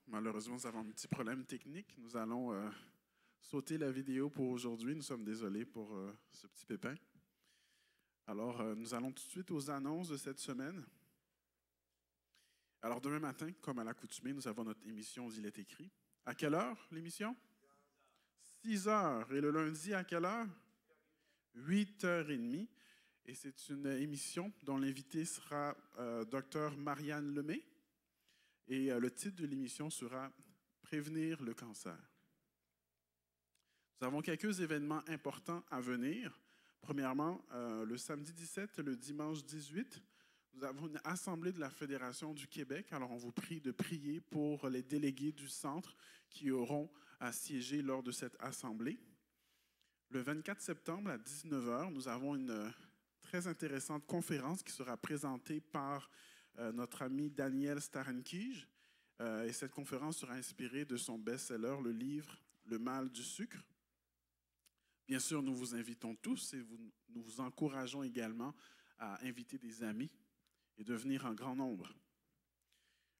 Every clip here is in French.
Malheureusement, nous avons un petit problème technique. Nous allons sauter la vidéo pour aujourd'hui. Nous sommes désolés pour ce petit pépin. Alors, nous allons tout de suite aux annonces de cette semaine. Alors, demain matin, comme à l'accoutumée, nous avons notre émission Il est écrit. À quelle heure l'émission? 6 heures. Et le lundi, à quelle heure? 8h30. Et c'est une émission dont l'invité sera Dr Marianne Lemay. Et le titre de l'émission sera « Prévenir le cancer ». Nous avons quelques événements importants à venir. Premièrement, le samedi 17 et le dimanche 18, nous avons une assemblée de la Fédération du Québec. Alors, on vous prie de prier pour les délégués du centre qui auront à siéger lors de cette assemblée. Le 24 septembre à 19h, nous avons une très intéressante conférence qui sera présentée par notre ami Daniel Starenkij. Et cette conférence sera inspirée de son best-seller, le livre « Le mal du sucre ». Bien sûr, nous vous invitons tous et nous vous encourageons également à inviter des amis et de venir en grand nombre.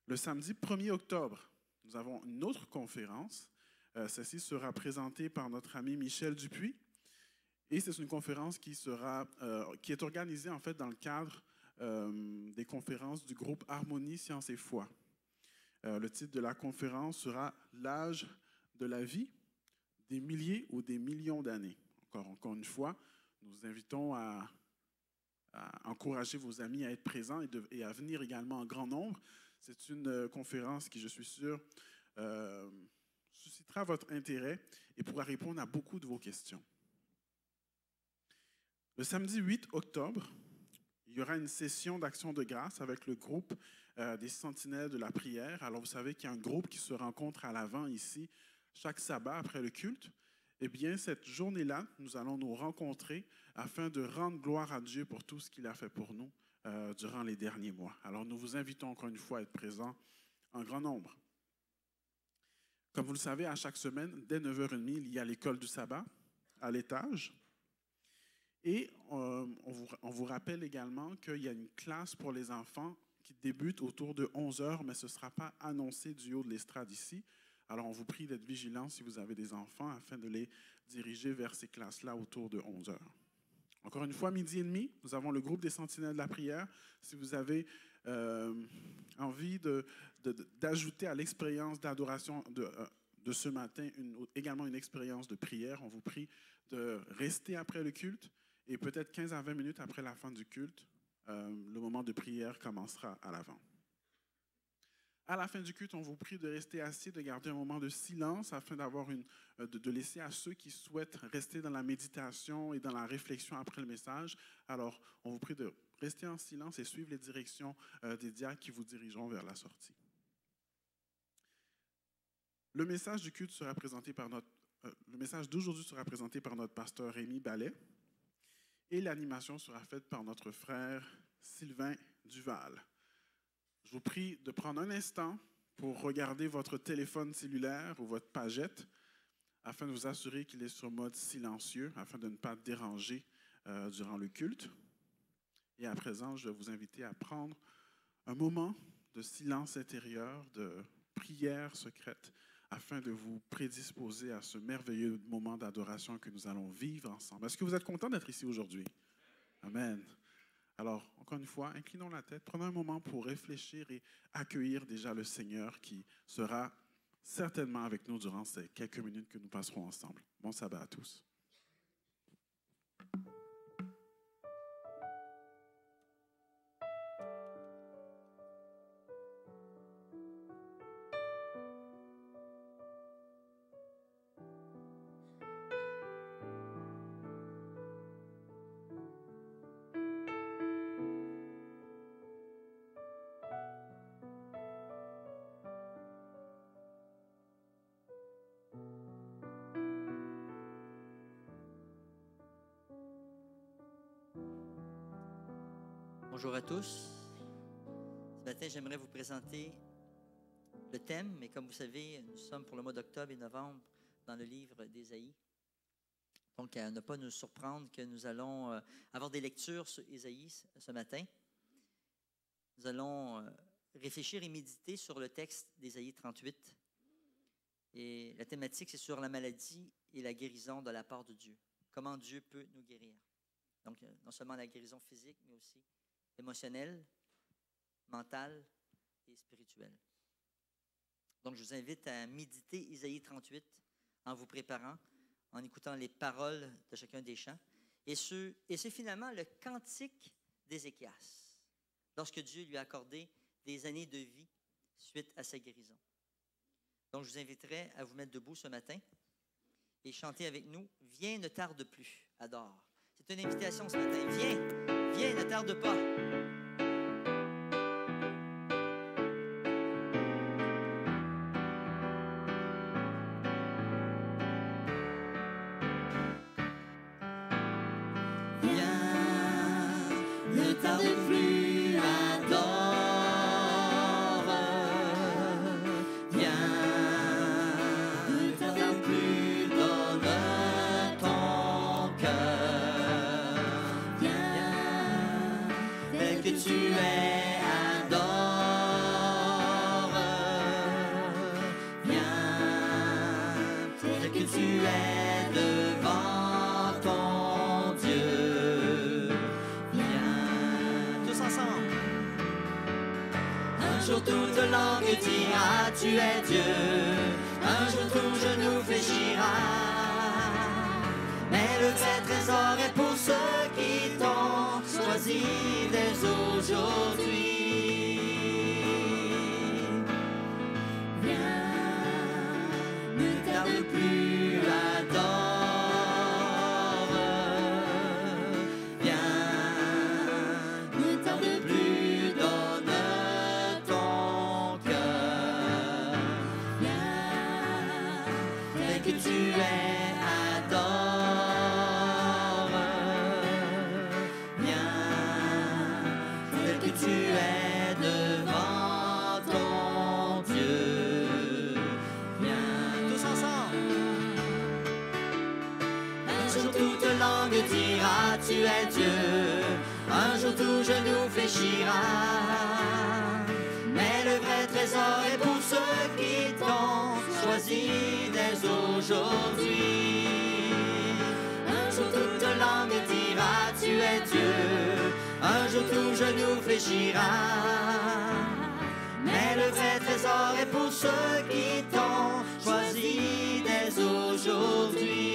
Le samedi 1er octobre, nous avons une autre conférence. Celle-ci sera présentée par notre ami Michel Dupuis. Et c'est une conférence qui est organisée en fait dans le cadre des conférences du groupe Harmonie, Sciences et Foi. Le titre de la conférence sera « L'âge de la vie, des milliers ou des millions d'années ». Encore une fois, nous vous invitons à encourager vos amis à être présents et à venir également en grand nombre. C'est une conférence qui, je suis sûr, suscitera votre intérêt et pourra répondre à beaucoup de vos questions. Le samedi 8 octobre, il y aura une session d'action de grâce avec le groupe des Sentinelles de la prière. Alors, vous savez qu'il y a un groupe qui se rencontre à l'avant ici chaque sabbat après le culte. Eh bien, cette journée-là, nous allons nous rencontrer afin de rendre gloire à Dieu pour tout ce qu'il a fait pour nous durant les derniers mois. Alors, nous vous invitons encore une fois à être présents en grand nombre. Comme vous le savez, à chaque semaine, dès 9h30, il y a l'école du sabbat à l'étage. Et on vous rappelle également qu'il y a une classe pour les enfants qui débute autour de 11h, mais ce ne sera pas annoncé du haut de l'estrade ici. Alors, on vous prie d'être vigilants si vous avez des enfants afin de les diriger vers ces classes-là autour de 11h. Encore une fois, 12h30, nous avons le groupe des Sentinelles de la prière. Si vous avez envie d'ajouter à l'expérience d'adoration de ce matin également une expérience de prière, on vous prie de rester après le culte et peut-être 15 à 20 minutes après la fin du culte, le moment de prière commencera à l'avant. À la fin du culte, on vous prie de rester assis, de garder un moment de silence afin de laisser à ceux qui souhaitent rester dans la méditation et dans la réflexion après le message. Alors, on vous prie de rester en silence et suivre les directions des diacres qui vous dirigeront vers la sortie. Le message du culte sera présenté par le message d'aujourd'hui sera présenté par notre pasteur Rémi Ballet et l'animation sera faite par notre frère Sylvain Duval. Je vous prie de prendre un instant pour regarder votre téléphone cellulaire ou votre pagette afin de vous assurer qu'il est sur mode silencieux, afin de ne pas déranger durant le culte. Et à présent, je vais vous inviter à prendre un moment de silence intérieur, de prière secrète, afin de vous prédisposer à ce merveilleux moment d'adoration que nous allons vivre ensemble. Est-ce que vous êtes content d'être ici aujourd'hui? Amen. Alors, encore une fois, inclinons la tête, prenons un moment pour réfléchir et accueillir déjà le Seigneur qui sera certainement avec nous durant ces quelques minutes que nous passerons ensemble. Bon sabbat à tous. Bonjour à tous. Ce matin, j'aimerais vous présenter le thème, mais comme vous savez, nous sommes pour le mois d'octobre et novembre dans le livre d'Ésaïe. Donc, à ne pas nous surprendre que nous allons avoir des lectures sur Ésaïe ce matin. Nous allons réfléchir et méditer sur le texte d'Ésaïe 38. Et la thématique, c'est sur la maladie et la guérison de la part de Dieu. Comment Dieu peut nous guérir. Donc, non seulement la guérison physique, mais aussi émotionnelle, mentale et spirituelle. Donc, je vous invite à méditer Ésaïe 38 en vous préparant, en écoutant les paroles de chacun des chants. Et c'est finalement le cantique d'Ézéchias, lorsque Dieu lui a accordé des années de vie suite à sa guérison. Donc, je vous inviterai à vous mettre debout ce matin et chanter avec nous « Viens, ne tarde plus, adore ». C'est une invitation ce matin. Viens, viens, ne tarde pas. Tu es Dieu, un jour tout genou fléchira. Mais le vrai trésor est pour ceux qui t'ont choisi dès aujourd'hui. Viens, ne tarde plus, adore. Viens, ne tarde plus, donne ton cœur. Viens, que tu es, adore. Viens, que tu es devant ton Dieu. Viens, tous ensemble. Un jour toute langue dira, tu es Dieu. Un jour tout genou fléchira. Mais le vrai trésor est pour ceux qui t'ont choisi dès aujourd'hui. Un jour toute langue dira, tu es Dieu. Un jour tout genou fléchira. Mais le vrai trésor est pour ceux qui t'ont choisi dès aujourd'hui.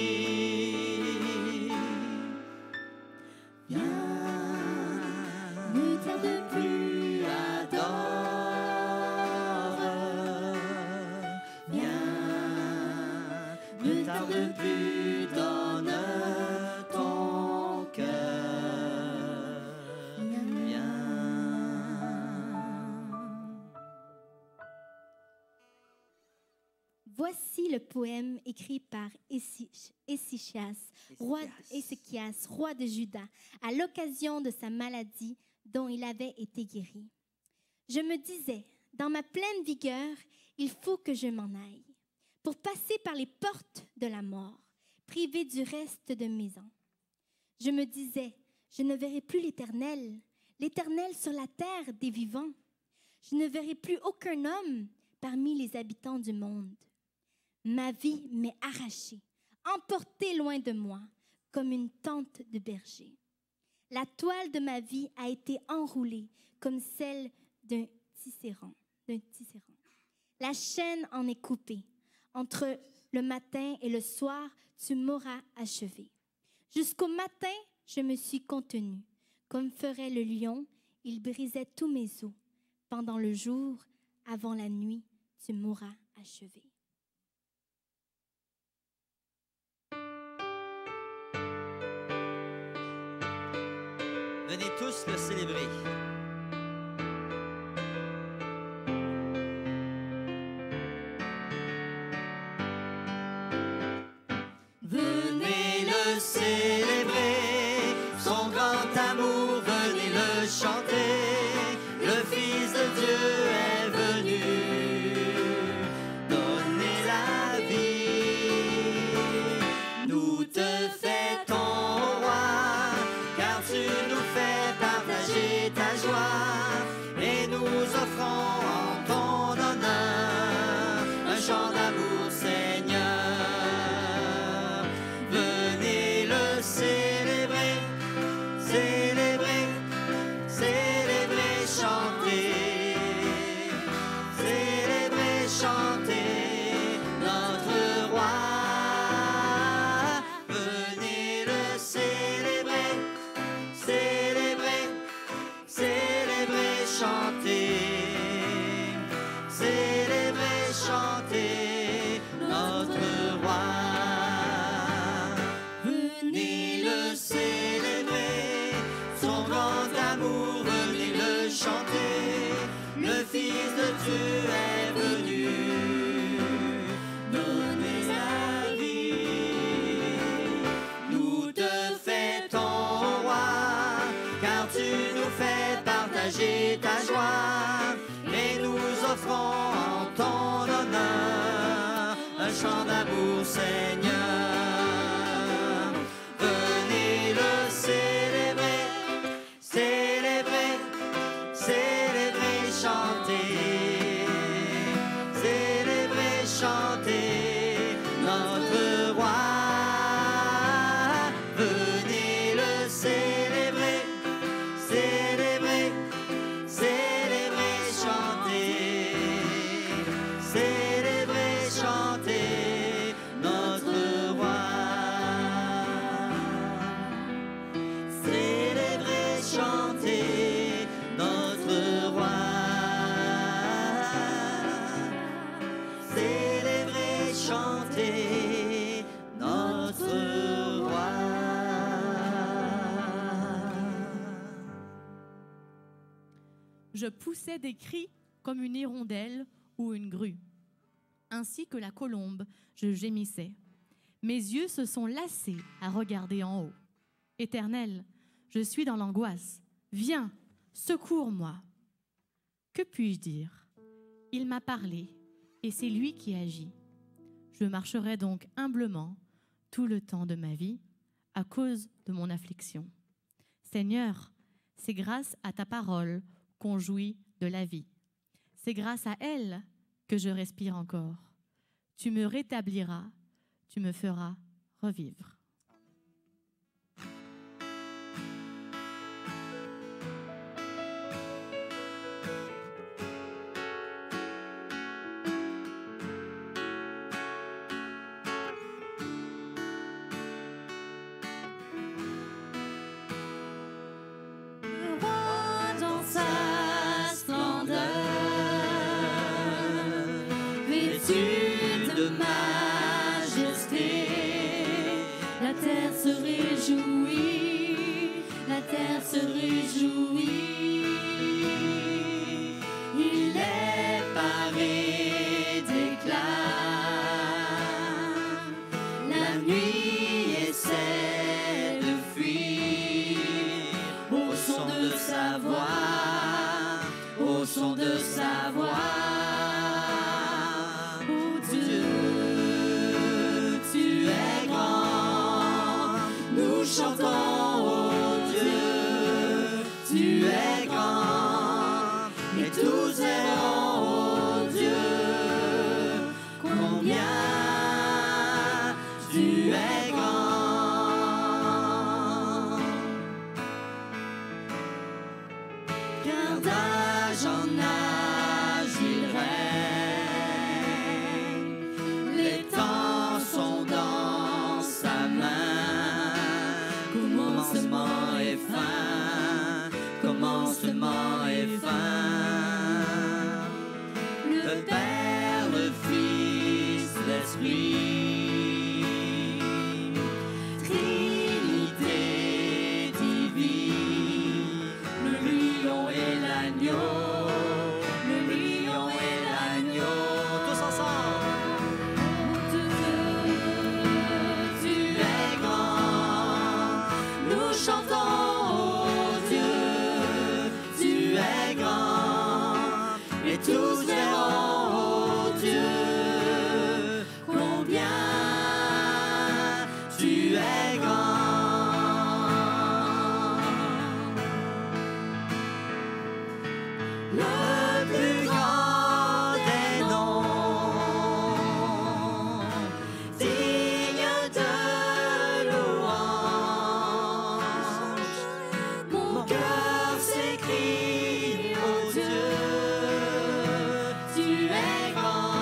Ne tarde plus, adore. Viens, ne tarde plus, donne ton cœur. Viens. Voici le poème écrit par Ézéchias, roi de Juda, à l'occasion de sa maladie dont il avait été guéri. Je me disais, dans ma pleine vigueur, il faut que je m'en aille, pour passer par les portes de la mort, privé du reste de mes ans. Je me disais, je ne verrai plus l'Éternel, l'Éternel sur la terre des vivants. Je ne verrai plus aucun homme parmi les habitants du monde. Ma vie m'est arrachée, emportée loin de moi, comme une tente de berger. La toile de ma vie a été enroulée comme celle d'un tisserand. La chaîne en est coupée. Entre le matin et le soir, tu m'auras achevé. Jusqu'au matin, je me suis contenue. Comme ferait le lion, il brisait tous mes os. Pendant le jour, avant la nuit, tu m'auras achevé. Venez tous le célébrer. Venez le célébrer, son grand amour, venez le chanter. Le Fils de Dieu est venu donner la vie. Nous te fêtons, roi, car tu nous fais partager ta joie. chanter, célébrer, chanter notre roi. Venez le célébrer, son grand amour, venez le chanter. Le Fils de Dieu est venu donner la vie. Nous te fêtons, roi, car tu nous fais partager ta joie. Et nous offrons en ton honneur un chant d'amour, Seigneur. Venez le célébrer, célébrer, célébrer, chanter, célébrer, chanter notre roi. Venez le célébrer, célébrer, célébrer, chanter, célébrer, chanter notre roi. Célébrer, chanter notre roi. Célébrer, chanter notre roi. Je poussais des cris comme une hirondelle ou une grue. Ainsi que la colombe, je gémissais. Mes yeux se sont lassés à regarder en haut. Éternel, je suis dans l'angoisse. Viens, secours-moi. Que puis-je dire? Il m'a parlé, et c'est lui qui agit. Je marcherai donc humblement tout le temps de ma vie à cause de mon affliction. Seigneur, c'est grâce à ta parole qu'on jouit de la vie. C'est grâce à elle que je respire encore. Tu me rétabliras, tu me feras revivre. Dans sa splendeur, vêtu de majesté, la terre se réjouit, la terre se réjouit. Il est paré d'éclat, la nuit essaie de fuir au son de sa voix, au son de sa voix. Oh Dieu, tu es grand, nous chantons, oh Dieu, tu es grand, et tous verront, oh Dieu, combien tu es grand. Car d'âge en âge il règne, les temps sont dans sa main, commencement et fin, commencement et fin. Le Père, le Fils, l'Esprit, Trinité divine, le lion et l'agneau, le lion et l'agneau, tous ensemble. Dieu, tu es grand, nous chantons, oh Dieu, tu es grand, et tous verront, oh Dieu, combien tu es grand. Le plus grand des noms, digne de louange, mon cœur s'écrie, oh Dieu, tu es grand.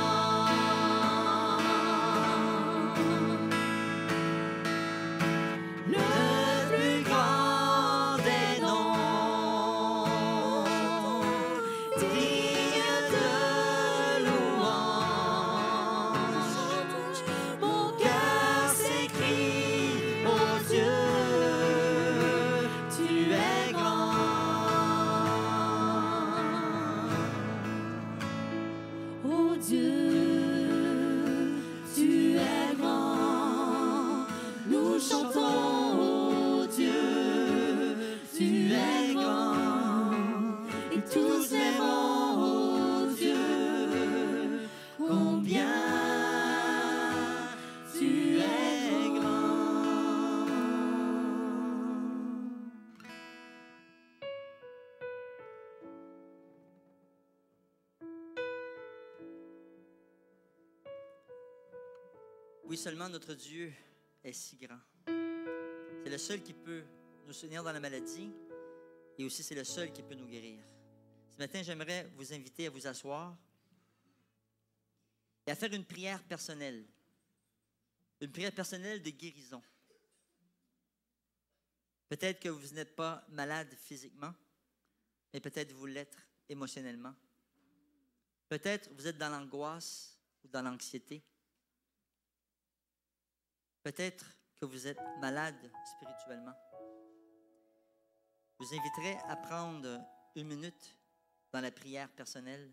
Le plus grand des noms, Dieu, tu es grand. Nous chantons, oh Dieu, tu es grand. Et tous verront, oh Dieu, combien tu es grand. Oui, seulement notre Dieu est si grand. C'est le seul qui peut nous soutenir dans la maladie et aussi c'est le seul qui peut nous guérir. Ce matin, j'aimerais vous inviter à vous asseoir et à faire une prière personnelle. Une prière personnelle de guérison. Peut-être que vous n'êtes pas malade physiquement, mais peut-être vous l'êtes émotionnellement. Peut-être vous êtes dans l'angoisse ou dans l'anxiété. Peut-être que vous êtes malade spirituellement. Je vous inviterai à prendre 1 minute dans la prière personnelle.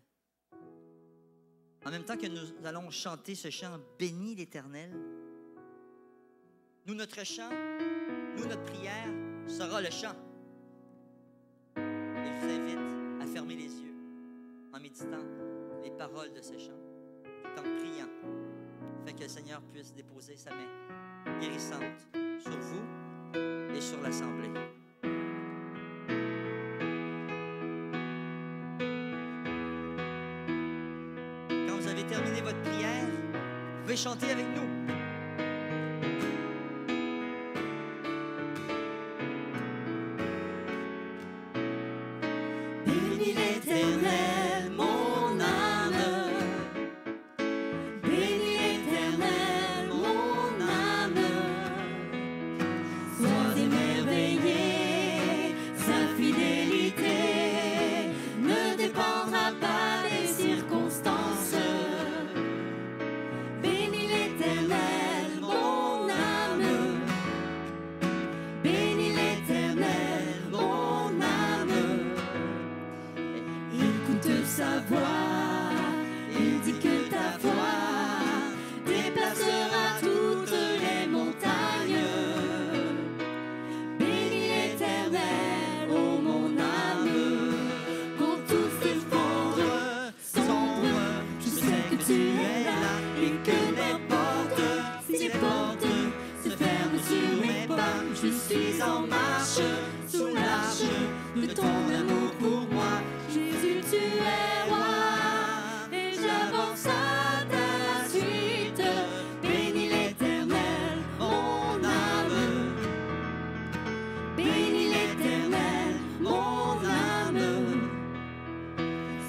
En même temps que nous allons chanter ce chant « Bénis l'Éternel », nous, notre chant, nous, notre prière sera le chant. Et je vous invite à fermer les yeux en méditant les paroles de ce chant, tout en priant, afin que le Seigneur puisse déposer sa main guérissante sur vous et sur l'Assemblée. Quand vous avez terminé votre prière, vous pouvez chanter avec nous. Bénis l'Éternel, mon âme. Bénis l'Éternel, mon âme. Sois émerveillé, sa fidélité ne dépendra pas des circonstances. Bénis l'Éternel, mon âme. Bénis l'Éternel, mon âme. Écoute sa voix, il dit que ta voix déplacera toutes les montagnes. Bénis l'Éternel, ô mon âme, quand tout s'effondre, sombre, je sais que tu es là et que n'importe si les portes se ferment sur mes pas, je suis en marche sous l'arche de ton amour pour moi. Jésus, tu es roi et j'avance à ta suite. Bénis l'Éternel, mon âme. Bénis l'Éternel, mon âme.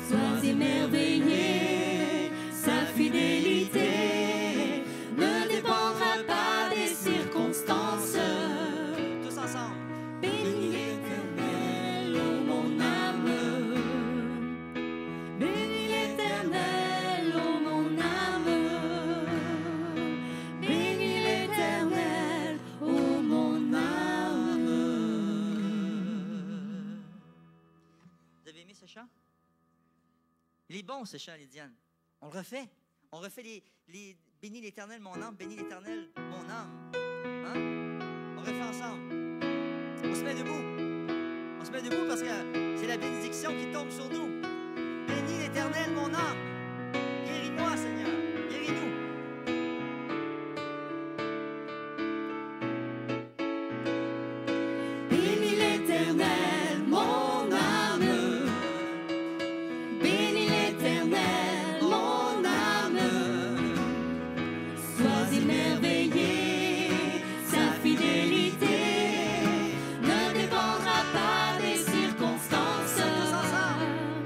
Sois émerveillé, sa fidélité ne dépendra pas des circonstances. Tous ensemble. Bénis l'Éternel, ô mon âme. Bénis l'Éternel, ô mon âme. Bénis l'Éternel, ô mon âme. Vous avez aimé ce chant? Il est bon, ce chant, Lydiane. On le refait. On refait les bénis l'Éternel, mon âme, bénis l'Éternel, mon âme. Hein? On refait ensemble. On se met debout. On se met debout parce que c'est la bénédiction qui tombe sur nous. Bénis l'Éternel, mon âme. Guéris-moi, Seigneur. Guéris-nous. Bénis l'Éternel, mon âme. Bénis l'Éternel, mon âme. Sois émerveillé, sa fidélité ne dépendra pas des circonstances. Tous ensemble.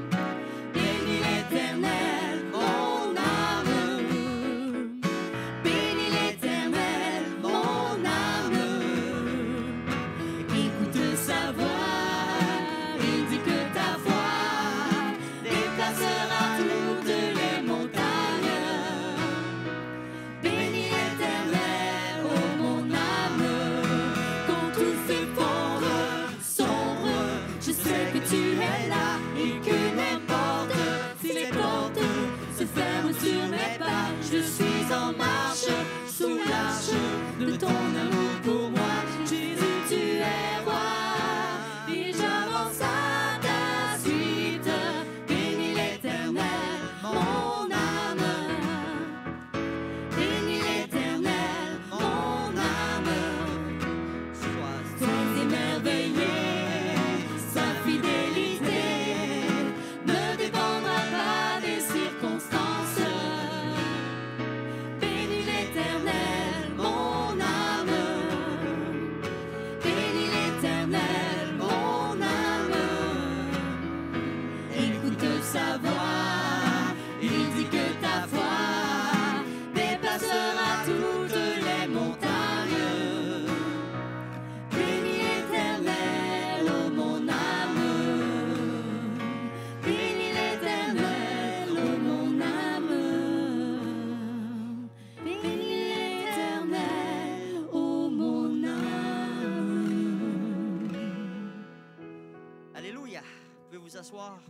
s'asseoir.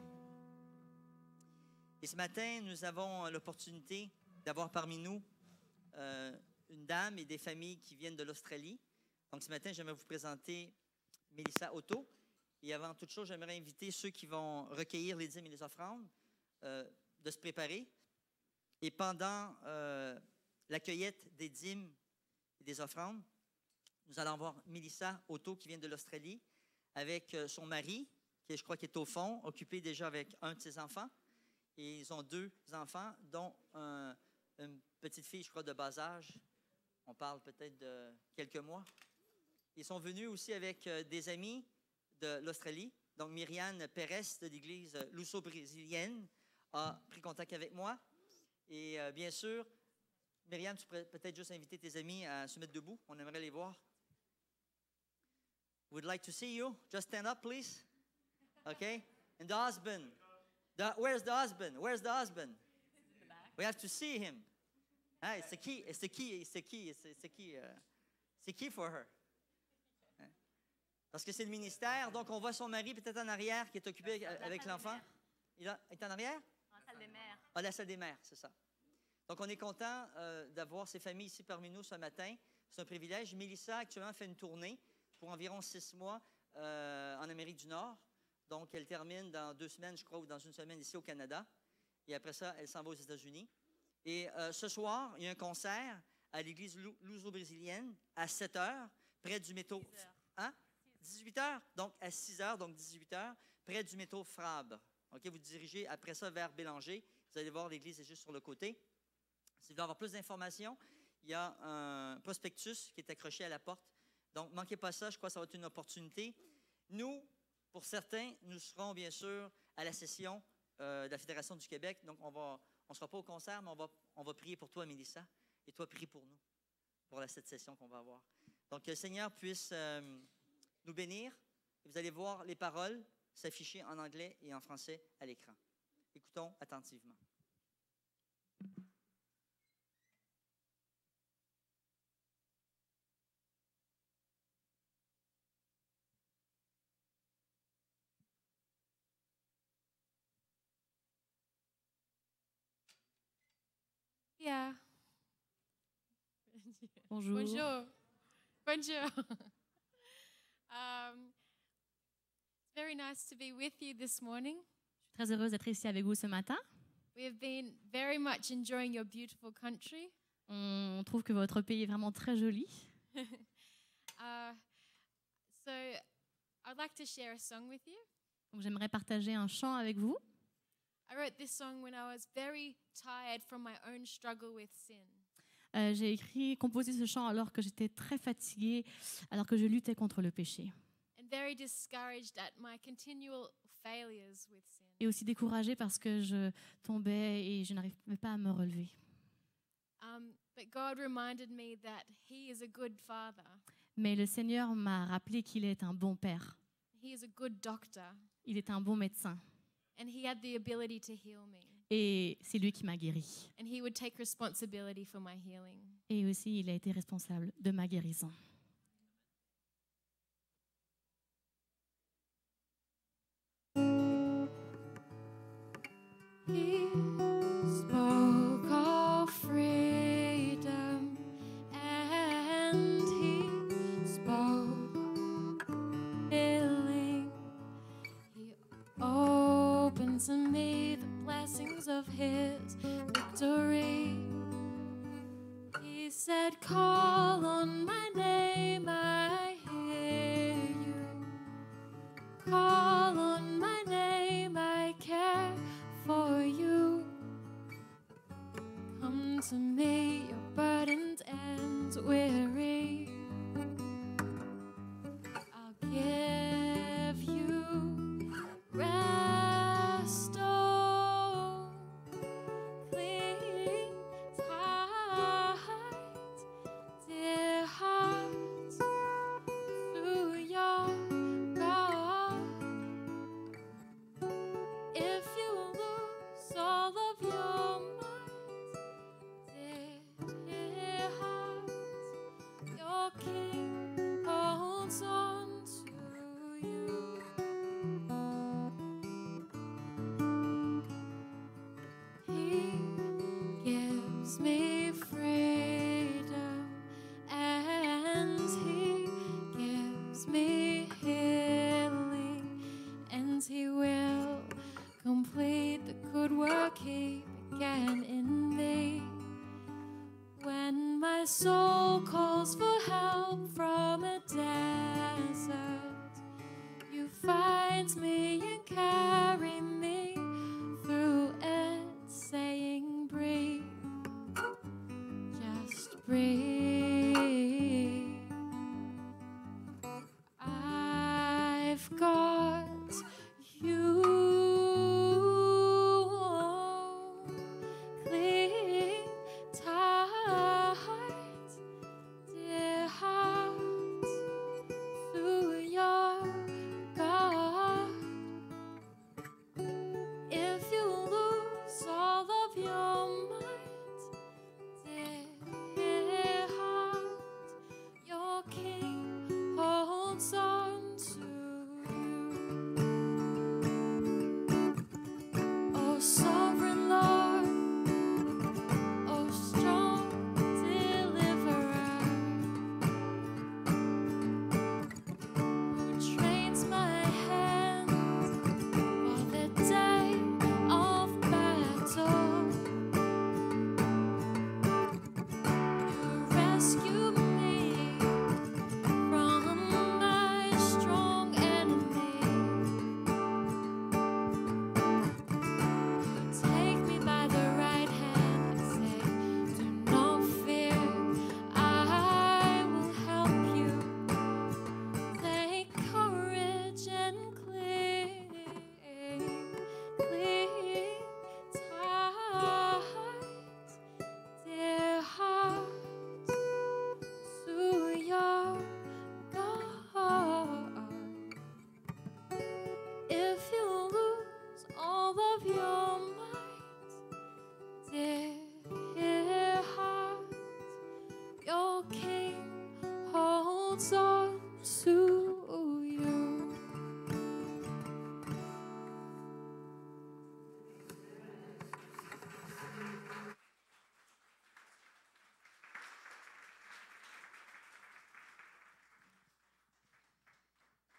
Et ce matin, nous avons l'opportunité d'avoir parmi nous une dame et des familles qui viennent de l'Australie. Donc, ce matin, j'aimerais vous présenter Mélissa Otto. Et avant toute chose, j'aimerais inviter ceux qui vont recueillir les dîmes et les offrandes de se préparer. Et pendant la cueillette des dîmes et des offrandes, nous allons voir Mélissa Otto qui vient de l'Australie avec son mari, qui je crois qui est au fond, occupé déjà avec un de ses enfants. Et ils ont 2 enfants, dont une petite fille, je crois, de bas âge. On parle peut-être de quelques mois. Ils sont venus aussi avec des amis de l'Australie. Donc, Myriane Pérez de l'église luso-brésilienne a pris contact avec moi. Et bien sûr, Myriane, tu pourrais peut-être juste inviter tes amis à se mettre debout. On aimerait les voir. We'd like to see you. Just stand up, please. Okay? And the husband. Where's the husband? Where's the husband? We have to see him. Ah, it's the key. It's the key. It's the key. It's the key. It's the key for her. Parce que c'est le ministère. Donc, on voit son mari peut-être en arrière qui est occupé avec l'enfant. Il est en arrière? En salle des mères. Ah, la salle des mères, c'est ça. Donc, on est content d'avoir ces familles ici parmi nous ce matin. C'est un privilège. Mélissa, actuellement, fait une tournée pour environ 6 mois en Amérique du Nord. Donc, elle termine dans 2 semaines, je crois, ou dans 1 semaine ici au Canada. Et après ça, elle s'en va aux États-Unis. Et ce soir, il y a un concert à l'église luso-brésilienne à 7 h, près du métro. 18 h, donc à 6 h, donc 18 h, près du métro Frabre. OK, vous dirigez après ça vers Bélanger. Vous allez voir, l'église est juste sur le côté. Si vous voulez avoir plus d'informations, il y a un prospectus qui est accroché à la porte. Donc, ne manquez pas ça, je crois que ça va être une opportunité. Nous, pour certains, nous serons bien sûr à la session de la Fédération du Québec. Donc, on ne sera pas au concert, mais on va prier pour toi, Mélissa, et toi, prie pour nous, pour cette session qu'on va avoir. Donc, que le Seigneur puisse nous bénir. Vous allez voir les paroles s'afficher en anglais et en français à l'écran. Écoutons attentivement. Yeah. Bonjour. Bonjour. Bonjour. It's very nice to be with you this morning. Je suis très heureuse d'être ici avec vous ce matin. We have been very much enjoying your beautiful country. On trouve que votre pays est vraiment très joli. So I'd like to share a song with you. Donc, j'aimerais partager un chant avec vous. I wrote this song when I was very tired from my own struggle with sin. J'ai composé ce chant alors que j'étais très fatiguée, alors que je luttais contre le péché. And very discouraged at my continual failures with sin. Et aussi découragée parce que je tombais et je n'arrivais pas à me relever. But God reminded me that He is a good Father. Mais le Seigneur m'a rappelé qu'il est un bon père. He is a good doctor. Il est un bon médecin. And He had the ability to heal me. Et c'est lui qui m'a guéri. And He would take responsibility for my healing. Et aussi, il a été responsable de ma guérison. He spoke of freedom, and He spoke healing. He opened to me the blessings of His victory. He said, call on my name, I hear you. Call on my name, I care for you. Come to me, you're burdened and weary. I'll give you rest, oh, clean tight, dear heart, to your God. If you lose all of your might, good work He began in me. When my soul calls for help from a desert, You find me and carry me through it, saying, breathe, just breathe. I've got You. Cling tight, dear heart, to your God. If you lose all of your might, dear heart, your King holds on to you. Oh, sovereign Lord, oh, strong deliverer, who trains my hands for the day of battle. You rescue me from my strong enemy. Take me by the right hand and say, do not fear, I will help you. Take courage and cling tight, dear heart, to your God. If you lose all of your might, dear heart, your King holds on to you.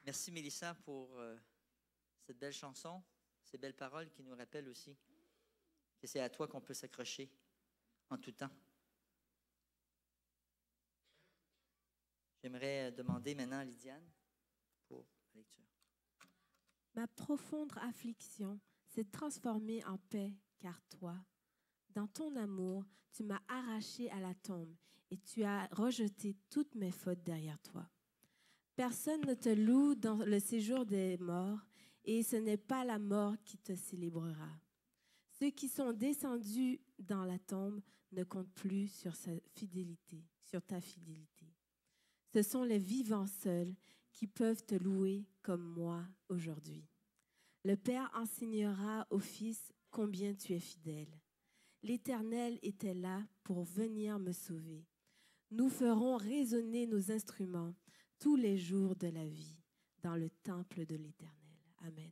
Merci Mélissa pour cette belle chanson, ces belles paroles qui nous rappellent aussi que c'est à toi qu'on peut s'accrocher en tout temps. J'aimerais demander maintenant à Lydiane pour la lecture. Ma profonde affliction s'est transformée en paix, car toi, dans ton amour, tu m'as arraché à la tombe et tu as rejeté toutes mes fautes derrière toi. Personne ne te loue dans le séjour des morts, et ce n'est pas la mort qui te célébrera. Ceux qui sont descendus dans la tombe ne comptent plus sur sa fidélité, sur ta fidélité. Ce sont les vivants seuls qui peuvent te louer comme moi aujourd'hui. Le Père enseignera au Fils combien tu es fidèle. L'Éternel était là pour venir me sauver. Nous ferons résonner nos instruments tous les jours de la vie dans le temple de l'Éternel. Amen.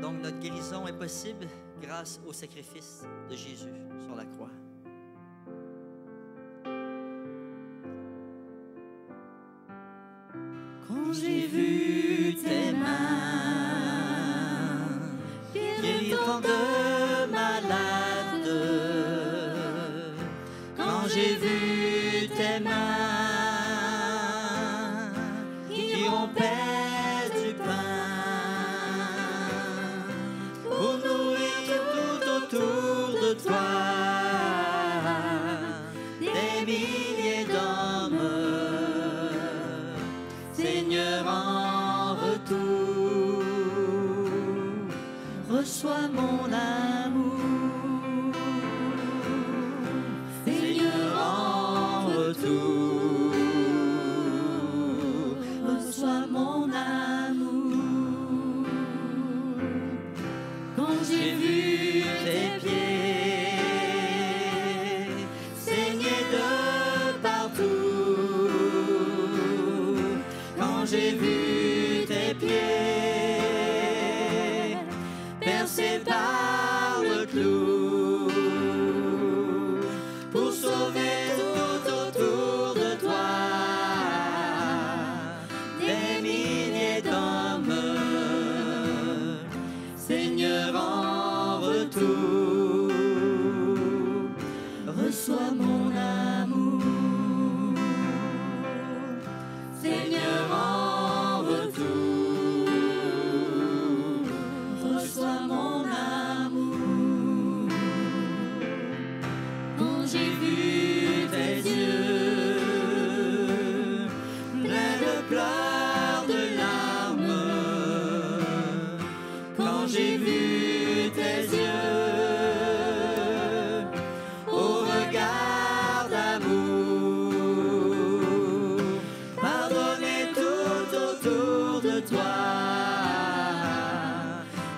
Donc, notre guérison est possible grâce au sacrifice de Jésus sur la croix. Quand j'ai vu tes mains guérir tant de malades, quand j'ai vu tes mains qui rompaient du pain pour nourrir tout autour de toi des milliers d'hommes, Seigneur, en retour, reçois mon amour. Seigneur, en retour, reçois mon amour. Quand j'ai vu tes pieds saigner de partout, quand j'ai vu tes pieds passé par le clou pour sauver tout autour de toi des milliers d'hommes. Seigneur, en retour, reçois mon amour. Seigneur, en retour, reçois mon amour. Quand j'ai vu tes yeux, pleins de pleurs, de larmes, quand j'ai vu tes yeux, au regard d'amour, pardonner tout autour de toi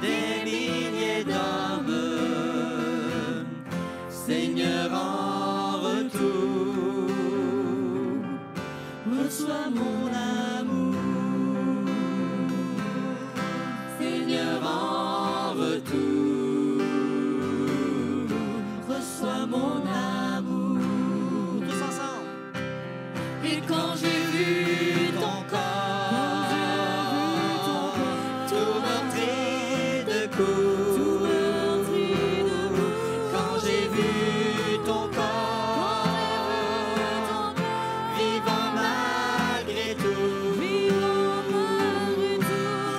des milliers d'hommes. Seigneur, en retour, reçois mon amour. Seigneur, en retour, reçois mon amour. Tous ensemble. Et quand j'ai vu ton corps, tout meurtri de coups, quand j'ai vu ton corps, vivant malgré tout,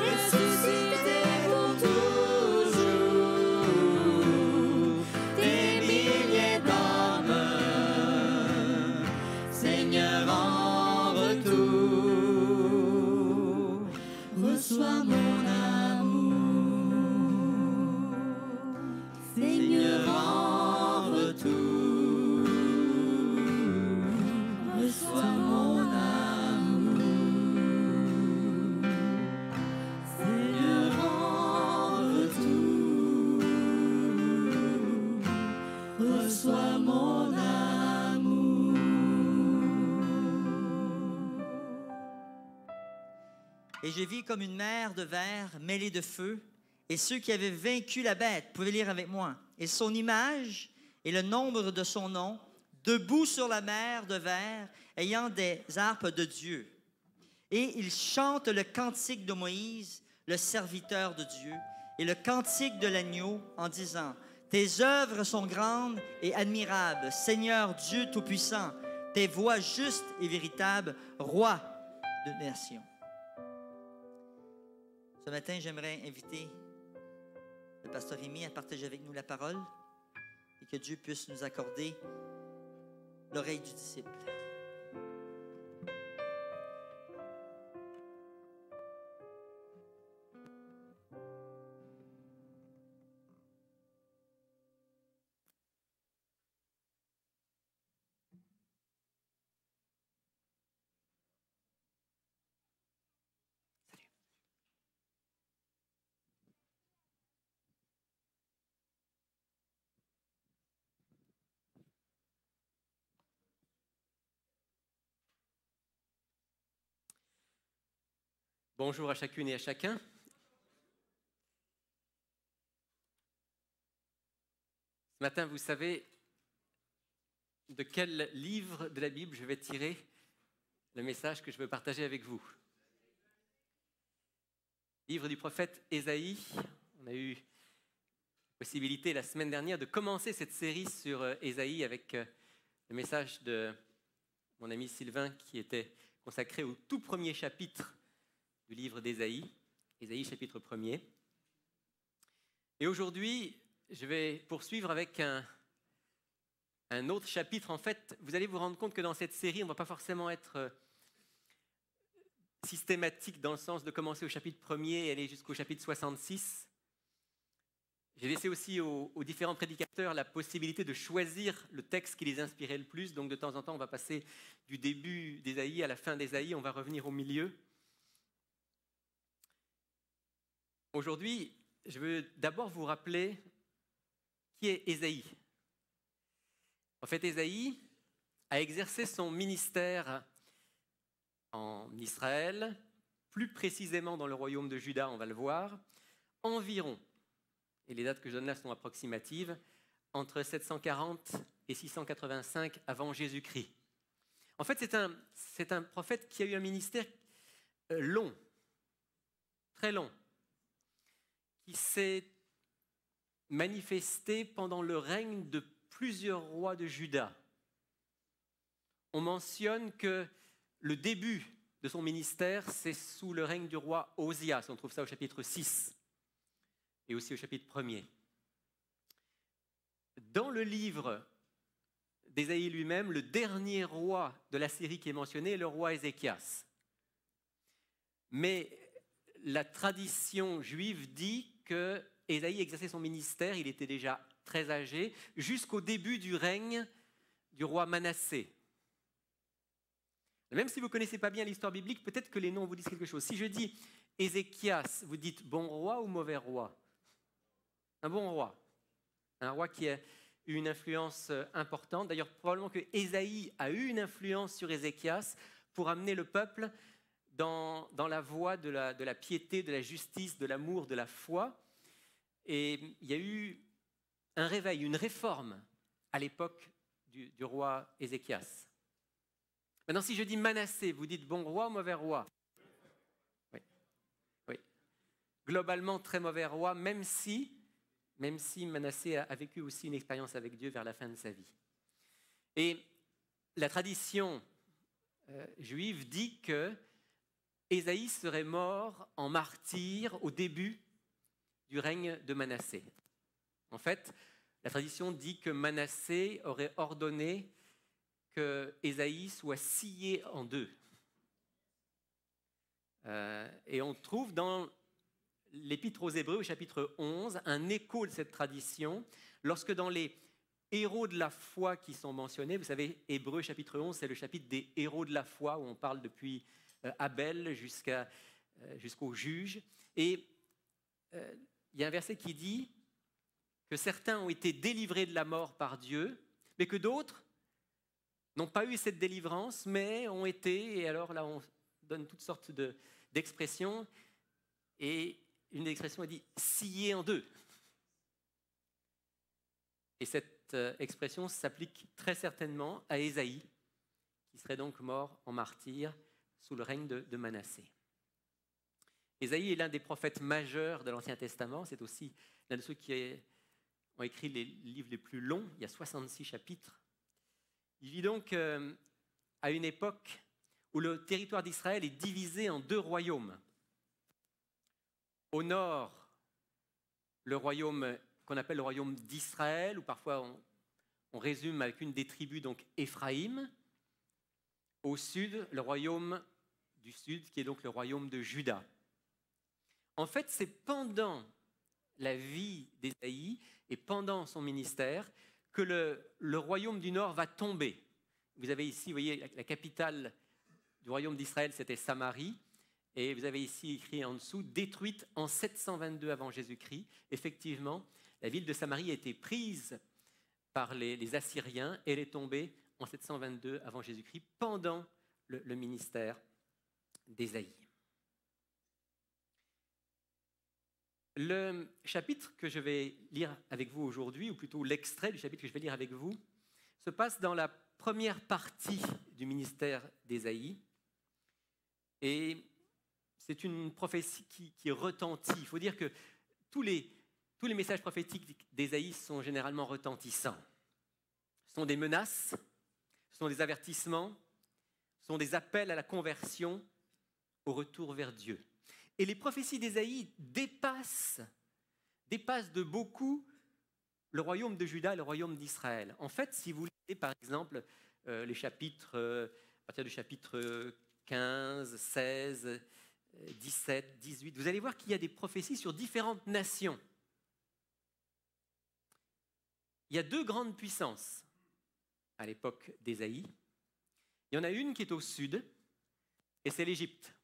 ressuscité pour toujours, des milliers d'hommes. Seigneur, en retour, reçois mon amour. Seigneur, en retour, reçois mon amour. Seigneur, en retour, reçois mon amour. Et je vis comme une mer de verre mêlée de feu, et ceux qui avaient vaincu la bête, vous pouvez lire avec moi, et son image et le nombre de son nom, debout sur la mer de verre, ayant des harpes de Dieu. Et ils chantent le cantique de Moïse, le serviteur de Dieu, et le cantique de l'agneau, en disant, tes œuvres sont grandes et admirables, Seigneur Dieu Tout-Puissant, tes voies justes et véritables, Roi de nations. Ce matin, j'aimerais inviter le pasteur Rémi à partager avec nous la parole et que Dieu puisse nous accorder l'oreille du disciple. Bonjour à chacune et à chacun. Ce matin, vous savez de quel livre de la Bible je vais tirer le message que je veux partager avec vous. Livre du prophète Ésaïe. On a eu la possibilité la semaine dernière de commencer cette série sur Ésaïe avec le message de mon ami Sylvain qui était consacré au tout premier chapitre du livre d'Ésaïe, Ésaïe chapitre 1er. Et aujourd'hui, je vais poursuivre avec un autre chapitre. En fait, vous allez vous rendre compte que dans cette série, on ne va pas forcément être systématique dans le sens de commencer au chapitre 1er et aller jusqu'au chapitre 66. J'ai laissé aussi aux différents prédicateurs la possibilité de choisir le texte qui les inspirait le plus. Donc de temps en temps, on va passer du début d'Ésaïe à la fin d'Ésaïe, on va revenir au milieu. Aujourd'hui, je veux d'abord vous rappeler qui est Ésaïe. En fait, Ésaïe a exercé son ministère en Israël, plus précisément dans le royaume de Juda, on va le voir, environ, et les dates que je donne là sont approximatives, entre 740 et 685 avant Jésus-Christ. En fait, c'est un prophète qui a eu un ministère long, très long, qui s'est manifesté pendant le règne de plusieurs rois de Juda. On mentionne que le début de son ministère, c'est sous le règne du roi Osias. On trouve ça au chapitre 6 et aussi au chapitre 1er. Dans le livre d'Ésaïe lui-même, le dernier roi de la Syrie qui est mentionné est le roi Ézéchias. Mais la tradition juive dit que Ésaïe exerçait son ministère, il était déjà très âgé, jusqu'au début du règne du roi Manassé. Même si vous ne connaissez pas bien l'histoire biblique, peut-être que les noms vous disent quelque chose. Si je dis Ézéchias, vous dites bon roi ou mauvais roi? Un bon roi. Un roi qui a eu une influence importante. D'ailleurs, probablement que Ésaïe a eu une influence sur Ézéchias pour amener le peuple dans la voie de la piété, de la justice, de l'amour, de la foi. Et il y a eu un réveil, une réforme à l'époque du roi Ézéchias. Maintenant, si je dis Manassé, vous dites bon roi ou mauvais roi? Oui. Oui. Globalement, très mauvais roi, même si Manassé a vécu aussi une expérience avec Dieu vers la fin de sa vie. Et la tradition juive dit que Ésaïe serait mort en martyr au début du règne de Manassé. En fait, la tradition dit que Manassé aurait ordonné que Ésaïe soit scié en deux. Et on trouve dans l'Épître aux Hébreux, au chapitre 11, un écho de cette tradition, lorsque dans les héros de la foi qui sont mentionnés, vous savez, Hébreux chapitre 11, c'est le chapitre des héros de la foi, où on parle depuis Abel jusqu'au juge. Et il y a un verset qui dit que certains ont été délivrés de la mort par Dieu, mais que d'autres n'ont pas eu cette délivrance, mais ont été, et alors là on donne toutes sortes d'expressions, et une expression dit « scier en deux ». Et cette expression s'applique très certainement à Ésaïe, qui serait donc mort en martyr sous le règne de Manassé. Ésaïe est l'un des prophètes majeurs de l'Ancien Testament, c'est aussi l'un de ceux qui ont écrit les livres les plus longs, il y a 66 chapitres. Il vit donc à une époque où le territoire d'Israël est divisé en deux royaumes. Au nord, le royaume qu'on appelle le royaume d'Israël, ou parfois on résume avec une des tribus, donc Éphraïm. Au sud, le royaume du sud, qui est donc le royaume de Juda. En fait, c'est pendant la vie d'Ésaïe et pendant son ministère que le royaume du nord va tomber. Vous avez ici, vous voyez, la capitale du royaume d'Israël, c'était Samarie. Et vous avez ici écrit en dessous, détruite en 722 avant Jésus-Christ. Effectivement, la ville de Samarie a été prise par les Assyriens et elle est tombée en 722 avant Jésus-Christ pendant le ministère d'Ésaïe. Le chapitre que je vais lire avec vous aujourd'hui, ou plutôt l'extrait du chapitre que je vais lire avec vous, se passe dans la première partie du ministère d'Ésaïe. Et c'est une prophétie qui retentit. Il faut dire que tous les messages prophétiques d'Ésaïe sont généralement retentissants. Ce sont des menaces, ce sont des avertissements, ce sont des appels à la conversion, au retour vers Dieu. Et les prophéties d'Ésaïe dépassent de beaucoup le royaume de Juda et le royaume d'Israël. En fait, si vous lisez par exemple les chapitres, à partir du chapitre 15, 16, 17, 18, vous allez voir qu'il y a des prophéties sur différentes nations. Il y a deux grandes puissances à l'époque d'Ésaïe. Il y en a une qui est au sud, et c'est l'Égypte,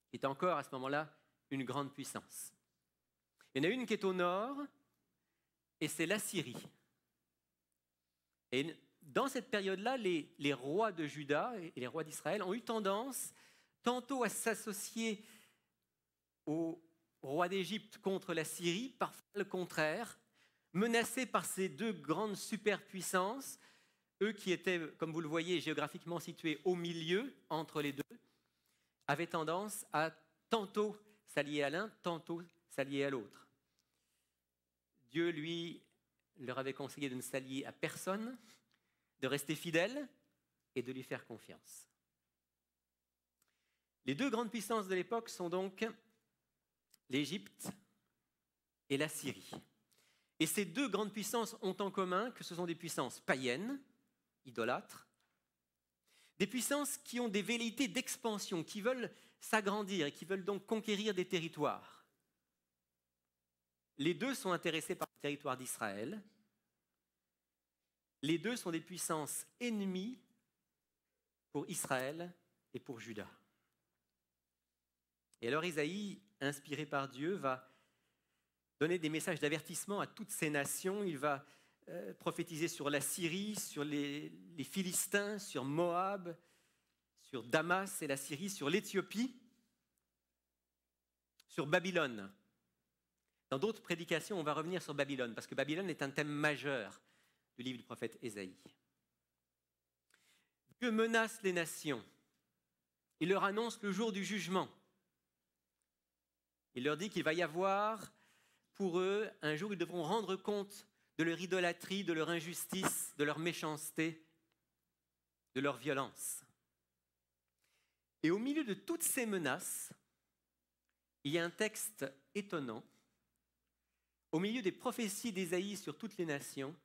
qui est encore à ce moment-là une grande puissance. Il y en a une qui est au nord, et c'est l'Assyrie. Et dans cette période-là, les rois de Juda et les rois d'Israël ont eu tendance tantôt à s'associer aux roi d'Égypte contre la Syrie, parfois le contraire, menacés par ces deux grandes superpuissances, eux qui étaient, comme vous le voyez, géographiquement situés au milieu entre les deux, avaient tendance à tantôt s'allier à l'un, tantôt s'allier à l'autre. Dieu, lui, leur avait conseillé de ne s'allier à personne, de rester fidèles et de lui faire confiance. Les deux grandes puissances de l'époque sont donc l'Égypte et la Syrie. Et ces deux grandes puissances ont en commun que ce sont des puissances païennes, idolâtres, des puissances qui ont des velléités d'expansion, qui veulent s'agrandir et qui veulent donc conquérir des territoires. Les deux sont intéressés par le territoire d'Israël. Les deux sont des puissances ennemies pour Israël et pour Juda. Et alors Isaïe, inspiré par Dieu, va donner des messages d'avertissement à toutes ces nations. Il va prophétiser sur la Syrie, sur les Philistins, sur Moab, sur Damas et la Syrie, sur l'Éthiopie, sur Babylone. Dans d'autres prédications, on va revenir sur Babylone, parce que Babylone est un thème majeur du livre du prophète Ésaïe. Dieu menace les nations. Il leur annonce le jour du jugement. Il leur dit qu'il va y avoir pour eux un jour où ils devront rendre compte de leur idolâtrie, de leur injustice, de leur méchanceté, de leur violence. Et au milieu de toutes ces menaces, il y a un texte étonnant. Au milieu des prophéties d'Ésaïe sur toutes les nations,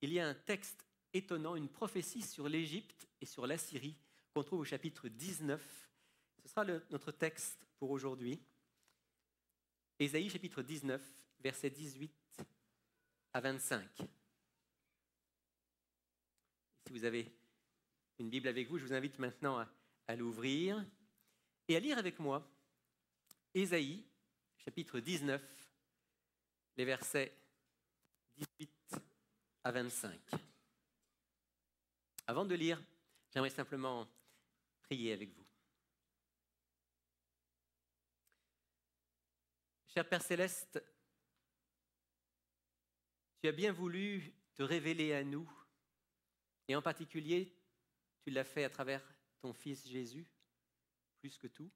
il y a un texte étonnant, une prophétie sur l'Égypte et sur la Syrie qu'on trouve au chapitre 19. Ce sera notre texte pour aujourd'hui. Ésaïe chapitre 19, versets 18 à 25. Si vous avez une Bible avec vous, je vous invite maintenant à l'ouvrir et à lire avec moi Ésaïe chapitre 19, les versets 18 à 25. Avant de lire, j'aimerais simplement prier avec vous. Cher Père Céleste, tu as bien voulu te révéler à nous, et en particulier, tu l'as fait à travers ton Fils Jésus, plus que tout.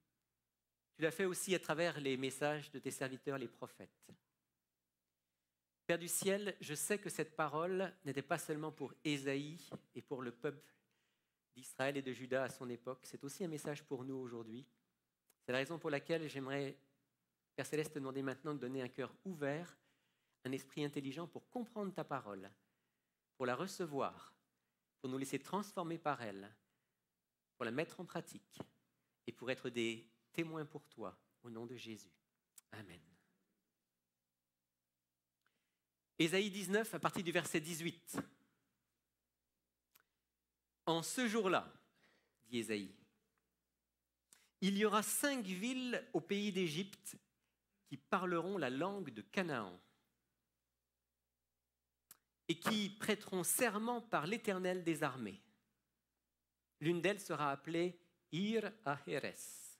Tu l'as fait aussi à travers les messages de tes serviteurs, les prophètes. Père du ciel, je sais que cette parole n'était pas seulement pour Ésaïe et pour le peuple d'Israël et de Juda à son époque, c'est aussi un message pour nous aujourd'hui. C'est la raison pour laquelle j'aimerais, Père Céleste, te demander maintenant de donner un cœur ouvert, un esprit intelligent pour comprendre ta parole, pour la recevoir, pour nous laisser transformer par elle, pour la mettre en pratique et pour être des témoins pour toi, au nom de Jésus. Amen. Ésaïe 19, à partir du verset 18. En ce jour-là, dit Ésaïe, il y aura 5 villes au pays d'Égypte qui parleront la langue de Canaan et qui prêteront serment par l'Éternel des armées. L'une d'elles sera appelée Ir-Ahéres.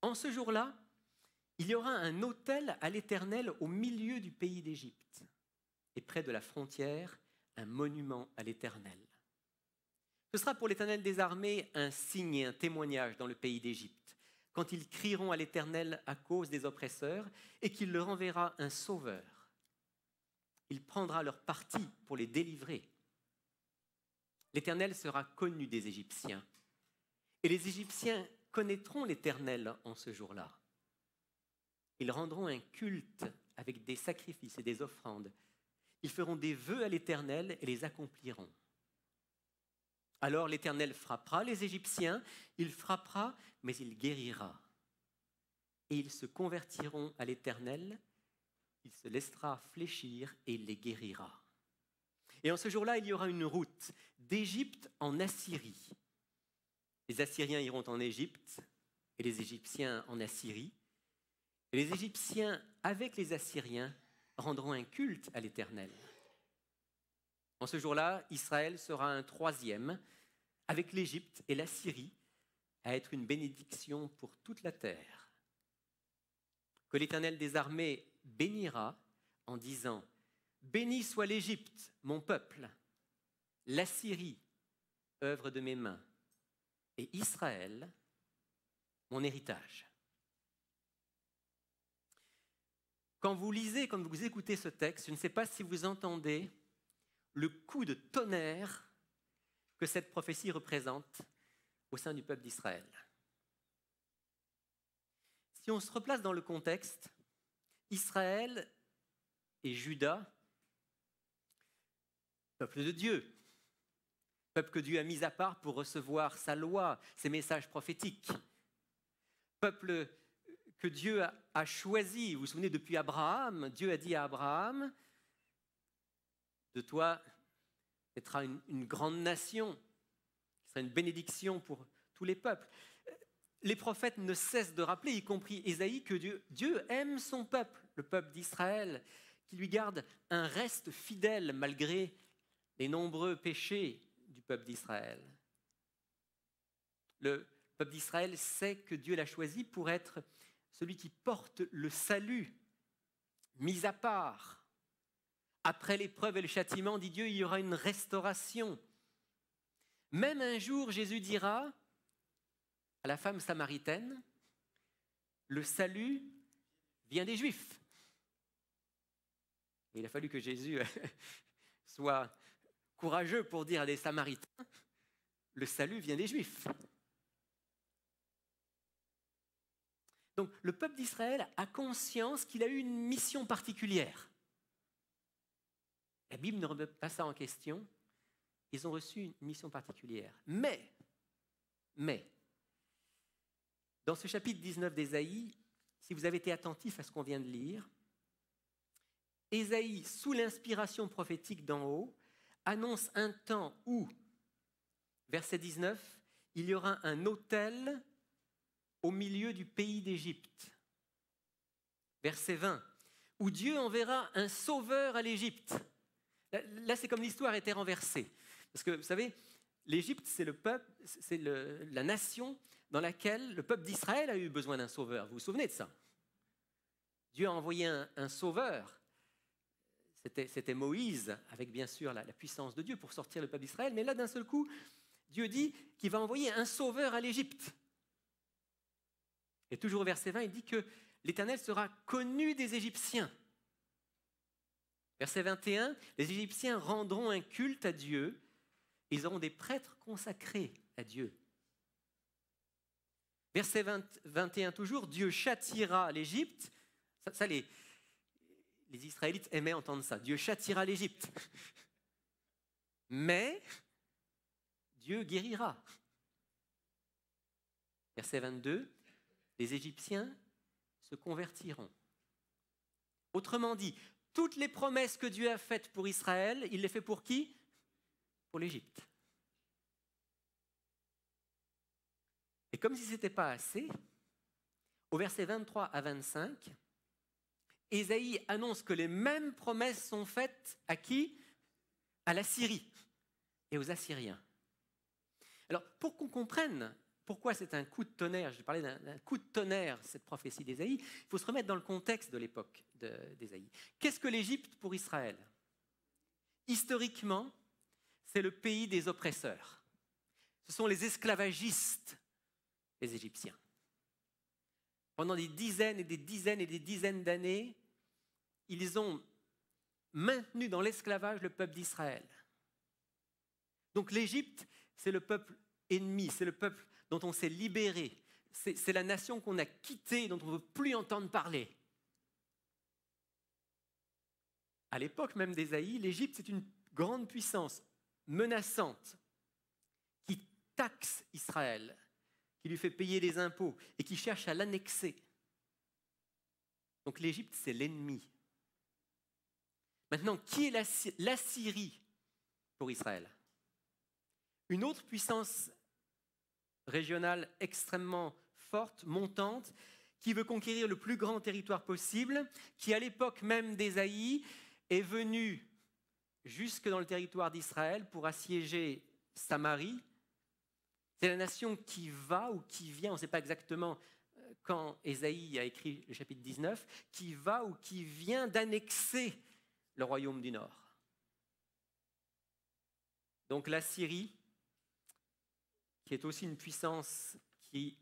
En ce jour-là, il y aura un autel à l'Éternel au milieu du pays d'Égypte et près de la frontière, un monument à l'Éternel. Ce sera pour l'Éternel des armées un signe et un témoignage dans le pays d'Égypte, quand ils crieront à l'Éternel à cause des oppresseurs et qu'il leur enverra un sauveur. Il prendra leur parti pour les délivrer. L'Éternel sera connu des Égyptiens et les Égyptiens connaîtront l'Éternel en ce jour-là. Ils rendront un culte avec des sacrifices et des offrandes. Ils feront des vœux à l'Éternel et les accompliront. Alors l'Éternel frappera les Égyptiens, il frappera, mais il guérira. Et ils se convertiront à l'Éternel, il se laissera fléchir et il les guérira. Et en ce jour-là, il y aura une route d'Égypte en Assyrie. Les Assyriens iront en Égypte et les Égyptiens en Assyrie. Et les Égyptiens, avec les Assyriens, rendront un culte à l'Éternel. En ce jour-là, Israël sera un troisième, avec l'Égypte et la Syrie, à être une bénédiction pour toute la terre. que l'Éternel des armées bénira en disant « Béni soit l'Égypte, mon peuple, l'Assyrie, œuvre de mes mains, et Israël, mon héritage. » Quand vous lisez, quand vous écoutez ce texte, je ne sais pas si vous entendez le coup de tonnerre que cette prophétie représente au sein du peuple d'Israël. Si on se replace dans le contexte, Israël et Juda, peuple de Dieu, peuple que Dieu a mis à part pour recevoir sa loi, ses messages prophétiques, peuple que Dieu a choisi. Vous vous souvenez, depuis Abraham, Dieu a dit à Abraham, de toi naîtra une grande nation, qui sera une bénédiction pour tous les peuples. Les prophètes ne cessent de rappeler, y compris Ésaïe, que Dieu aime son peuple, le peuple d'Israël, qui lui garde un reste fidèle malgré les nombreux péchés du peuple d'Israël. Le peuple d'Israël sait que Dieu l'a choisi pour être celui qui porte le salut, mis à part. Après l'épreuve et le châtiment, dit Dieu, il y aura une restauration. Même un jour, Jésus dira à la femme samaritaine, le salut vient des Juifs. Et il a fallu que Jésus soit courageux pour dire à des Samaritains, le salut vient des Juifs. Donc le peuple d'Israël a conscience qu'il a eu une mission particulière. La Bible ne remet pas ça en question. Ils ont reçu une mission particulière. Mais, dans ce chapitre 19 d'Ésaïe, si vous avez été attentif à ce qu'on vient de lire, Ésaïe, sous l'inspiration prophétique d'en haut, annonce un temps où, verset 19, il y aura un autel au milieu du pays d'Égypte. Verset 20, où Dieu enverra un sauveur à l'Égypte. Là, c'est comme l'histoire était renversée. Parce que, vous savez, l'Égypte, c'est le peuple, c'est la nation dans laquelle le peuple d'Israël a eu besoin d'un sauveur. Vous vous souvenez de ça? Dieu a envoyé un sauveur. C'était Moïse, avec bien sûr la puissance de Dieu pour sortir le peuple d'Israël. Mais là, d'un seul coup, Dieu dit qu'il va envoyer un sauveur à l'Égypte. Et toujours au verset 20, il dit que l'Éternel sera connu des Égyptiens. Verset 21, les Égyptiens rendront un culte à Dieu. Ils auront des prêtres consacrés à Dieu. Verset 21 toujours, Dieu châtiera l'Égypte. Ça les Israélites aimaient entendre ça. Dieu châtiera l'Égypte. Mais Dieu guérira. Verset 22, les Égyptiens se convertiront. Autrement dit, toutes les promesses que Dieu a faites pour Israël, il les fait pour qui? Pour l'Égypte. Et comme si ce n'était pas assez, au verset 23 à 25, Ésaïe annonce que les mêmes promesses sont faites à qui? À la Syrie et aux Assyriens. Alors, pour qu'on comprenne pourquoi c'est un coup de tonnerre, je parlais d'un coup de tonnerre, cette prophétie d'Ésaïe, il faut se remettre dans le contexte de l'époque d'Ésaïe. Qu'est-ce que l'Égypte pour Israël? Historiquement, c'est le pays des oppresseurs. Ce sont les esclavagistes, les Égyptiens. Pendant des dizaines et des dizaines et des dizaines d'années, ils ont maintenu dans l'esclavage le peuple d'Israël. Donc l'Égypte, c'est le peuple ennemi, c'est le peuple dont on s'est libéré. C'est la nation qu'on a quittée, dont on ne veut plus entendre parler. À l'époque même d'Ésaïe, l'Égypte, c'est une grande puissance menaçante qui taxe Israël, qui lui fait payer des impôts et qui cherche à l'annexer. Donc l'Égypte, c'est l'ennemi. Maintenant, qui est l'Assyrie pour Israël? Une autre puissance régionale extrêmement forte, montante, qui veut conquérir le plus grand territoire possible, qui à l'époque même d'Ésaïe est venue jusque dans le territoire d'Israël pour assiéger Samarie. C'est la nation qui va ou qui vient, on ne sait pas exactement quand Ésaïe a écrit le chapitre 19, qui va ou qui vient d'annexer le royaume du Nord. Donc la Syrie, qui est aussi une puissance qui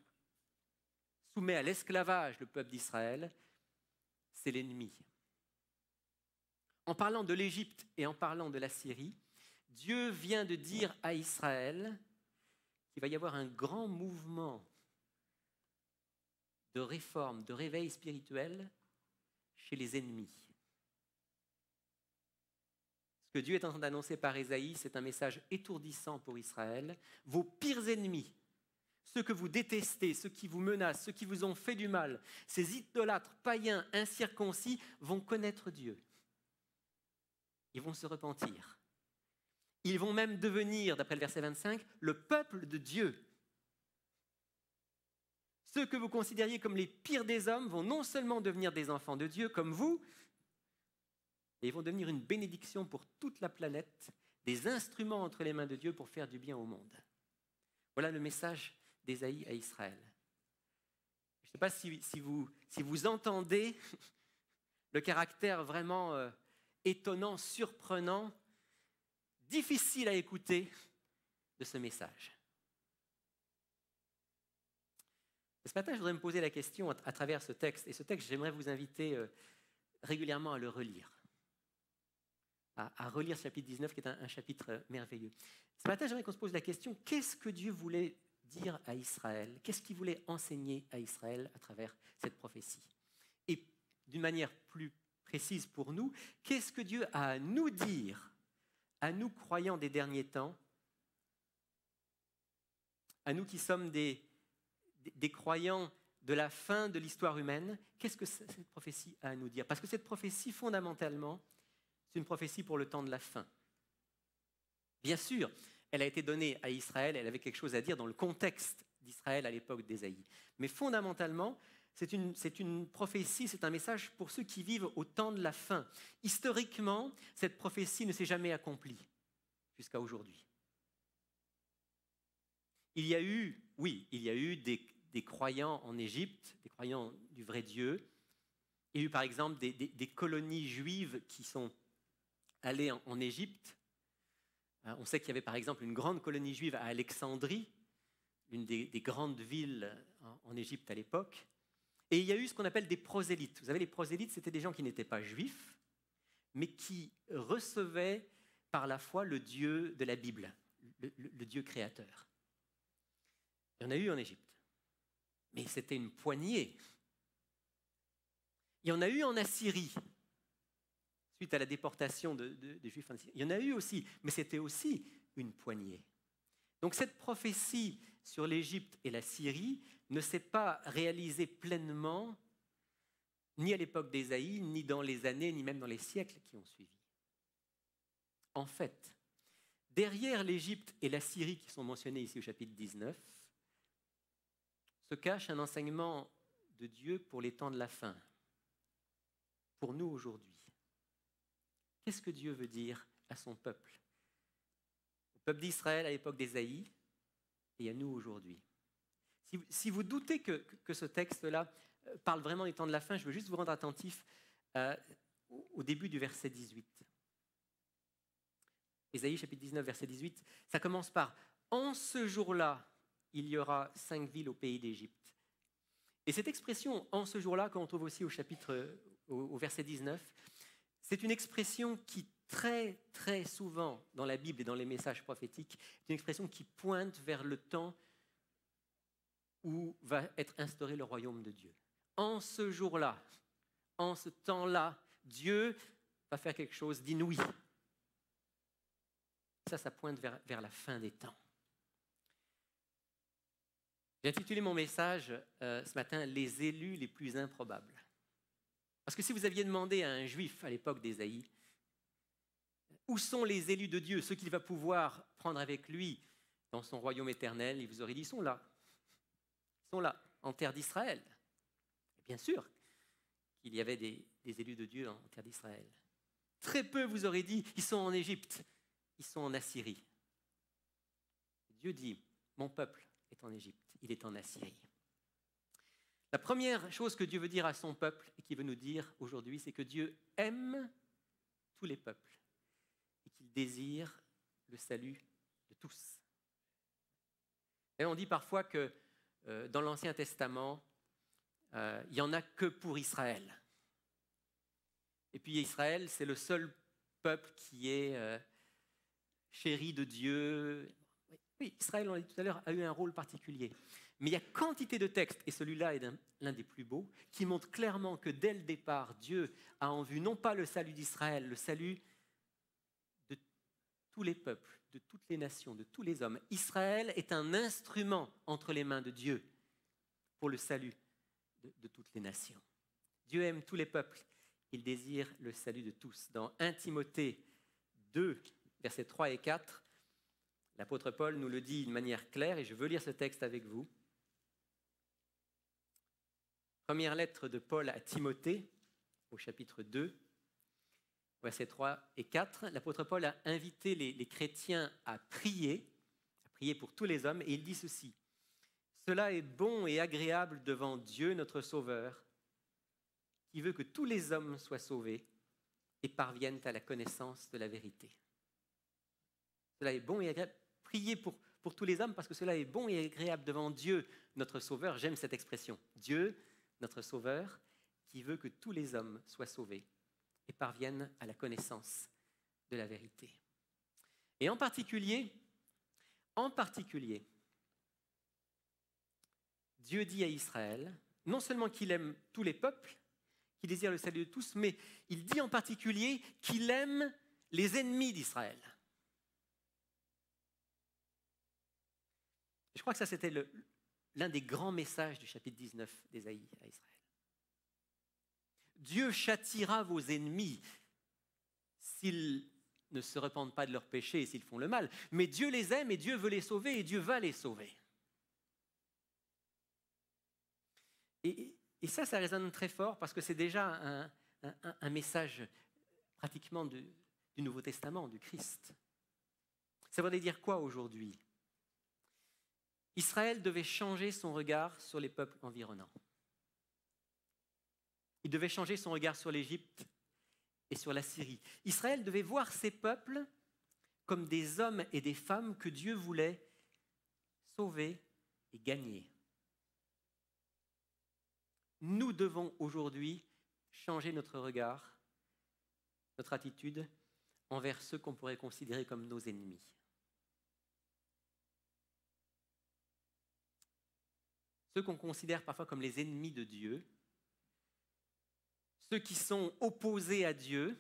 soumet à l'esclavage le peuple d'Israël, c'est l'ennemi. En parlant de l'Égypte et en parlant de la Syrie, Dieu vient de dire à Israël qu'il va y avoir un grand mouvement de réforme, de réveil spirituel chez les ennemis. Ce que Dieu est en train d'annoncer par Ésaïe, c'est un message étourdissant pour Israël. Vos pires ennemis, ceux que vous détestez, ceux qui vous menacent, ceux qui vous ont fait du mal, ces idolâtres païens incirconcis vont connaître Dieu. Ils vont se repentir. Ils vont même devenir, d'après le verset 25, le peuple de Dieu. Ceux que vous considériez comme les pires des hommes vont non seulement devenir des enfants de Dieu comme vous, mais ils vont devenir une bénédiction pour toute la planète, des instruments entre les mains de Dieu pour faire du bien au monde. Voilà le message d'Ésaïe à Israël. Je ne sais pas si vous entendez le caractère vraiment étonnant, surprenant, difficile à écouter de ce message. Ce matin, je voudrais me poser la question à travers ce texte. Et ce texte, j'aimerais vous inviter régulièrement à le relire. À relire ce chapitre 19, qui est un chapitre merveilleux. Ce matin, j'aimerais qu'on se pose la question, qu'est-ce que Dieu voulait dire à Israël? Qu'est-ce qu'il voulait enseigner à Israël à travers cette prophétie? Et d'une manière plus précise pour nous, qu'est-ce que Dieu a à nous dire, à nous croyants des derniers temps, à nous qui sommes des croyants de la fin de l'histoire humaine? Qu'est-ce que cette prophétie a à nous dire? Parce que cette prophétie, fondamentalement, c'est une prophétie pour le temps de la fin. Bien sûr, elle a été donnée à Israël, elle avait quelque chose à dire dans le contexte d'Israël à l'époque d'Ésaïe. Mais fondamentalement, c'est une prophétie, c'est un message pour ceux qui vivent au temps de la fin. Historiquement, cette prophétie ne s'est jamais accomplie jusqu'à aujourd'hui. Il y a eu des croyants en Égypte, des croyants du vrai Dieu. Il y a eu par exemple des colonies juives qui sont allées en Égypte. On sait qu'il y avait par exemple une grande colonie juive à Alexandrie, une des grandes villes en Égypte à l'époque. Et il y a eu ce qu'on appelle des prosélytes. Vous savez, les prosélytes, c'était des gens qui n'étaient pas juifs, mais qui recevaient par la foi le Dieu de la Bible, le Dieu créateur. Il y en a eu en Égypte, mais c'était une poignée. Il y en a eu en Assyrie, suite à la déportation des Juifs en Assyrie. Il y en a eu aussi, mais c'était aussi une poignée. Donc cette prophétie sur l'Égypte et la Syrie ne s'est pas réalisée pleinement, ni à l'époque d'Ésaïe, ni dans les années, ni même dans les siècles qui ont suivi. En fait, derrière l'Égypte et la Syrie qui sont mentionnés ici au chapitre 19, se cache un enseignement de Dieu pour les temps de la fin, pour nous aujourd'hui. Qu'est-ce que Dieu veut dire à son peuple? Au peuple d'Israël à l'époque d'Ésaïe et à nous aujourd'hui. Si vous doutez que ce texte-là parle vraiment des temps de la fin, je veux juste vous rendre attentif au début du verset 18. Ésaïe chapitre 19, verset 18, ça commence par « En ce jour-là, il y aura 5 villes au pays d'Égypte. » Et cette expression « en ce jour-là » qu'on trouve aussi au verset 19, c'est une expression qui très, très souvent dans la Bible et dans les messages prophétiques, est une expression qui pointe vers le temps où va être instauré le royaume de Dieu. En ce jour-là, en ce temps-là, Dieu va faire quelque chose d'inouï. Ça pointe vers la fin des temps. J'ai intitulé mon message ce matin « Les élus les plus improbables ». Parce que si vous aviez demandé à un juif à l'époque d'Ésaïe, où sont les élus de Dieu, ceux qu'il va pouvoir prendre avec lui dans son royaume éternel, il vous aurait dit, ils sont là. Ils sont là, en terre d'Israël. Et bien sûr qu'il y avait des élus de Dieu en terre d'Israël. Très peu vous auraient dit, ils sont en Égypte, ils sont en Assyrie. Dieu dit, mon peuple est en Égypte, il est en Assyrie. La première chose que Dieu veut dire à son peuple et qu'il veut nous dire aujourd'hui, c'est que Dieu aime tous les peuples et qu'il désire le salut de tous. Et on dit parfois que dans l'Ancien Testament, il n'y en a que pour Israël. Et puis Israël, c'est le seul peuple qui est chéri de Dieu. Oui, Israël, on l'a dit tout à l'heure, a eu un rôle particulier. Mais il y a quantité de textes, et celui-là est l'un des plus beaux, qui montrent clairement que dès le départ, Dieu a en vue non pas le salut d'Israël, le salut de tous les peuples, de toutes les nations, de tous les hommes. Israël est un instrument entre les mains de Dieu pour le salut de toutes les nations. Dieu aime tous les peuples, il désire le salut de tous. Dans 1 Timothée 2, versets 3 et 4, l'apôtre Paul nous le dit d'une manière claire, et je veux lire ce texte avec vous. Première lettre de Paul à Timothée, au chapitre 2, versets 3 et 4. L'apôtre Paul a invité les chrétiens à prier pour tous les hommes, et il dit ceci. « Cela est bon et agréable devant Dieu, notre Sauveur, qui veut que tous les hommes soient sauvés et parviennent à la connaissance de la vérité. » Cela est bon et agréable. Priez pour tous les hommes parce que cela est bon et agréable devant Dieu, notre Sauveur. J'aime cette expression. Dieu, notre Sauveur, qui veut que tous les hommes soient sauvés et parviennent à la connaissance de la vérité. Et en particulier, Dieu dit à Israël, non seulement qu'il aime tous les peuples, qu'il désire le salut de tous, mais il dit en particulier qu'il aime les ennemis d'Israël. Je crois que ça, c'était l'un des grands messages du chapitre 19 d'Ésaïe à Israël. Dieu châtiera vos ennemis s'ils ne se repentent pas de leurs péchés et s'ils font le mal. Mais Dieu les aime et Dieu veut les sauver et Dieu va les sauver. Et ça résonne très fort parce que c'est déjà un message pratiquement du Nouveau Testament, du Christ. Ça voudrait dire quoi aujourd'hui ? Israël devait changer son regard sur les peuples environnants. Il devait changer son regard sur l'Égypte et sur la Syrie. Israël devait voir ces peuples comme des hommes et des femmes que Dieu voulait sauver et gagner. Nous devons aujourd'hui changer notre regard, notre attitude envers ceux qu'on pourrait considérer comme nos ennemis. Ceux qu'on considère parfois comme les ennemis de Dieu, ceux qui sont opposés à Dieu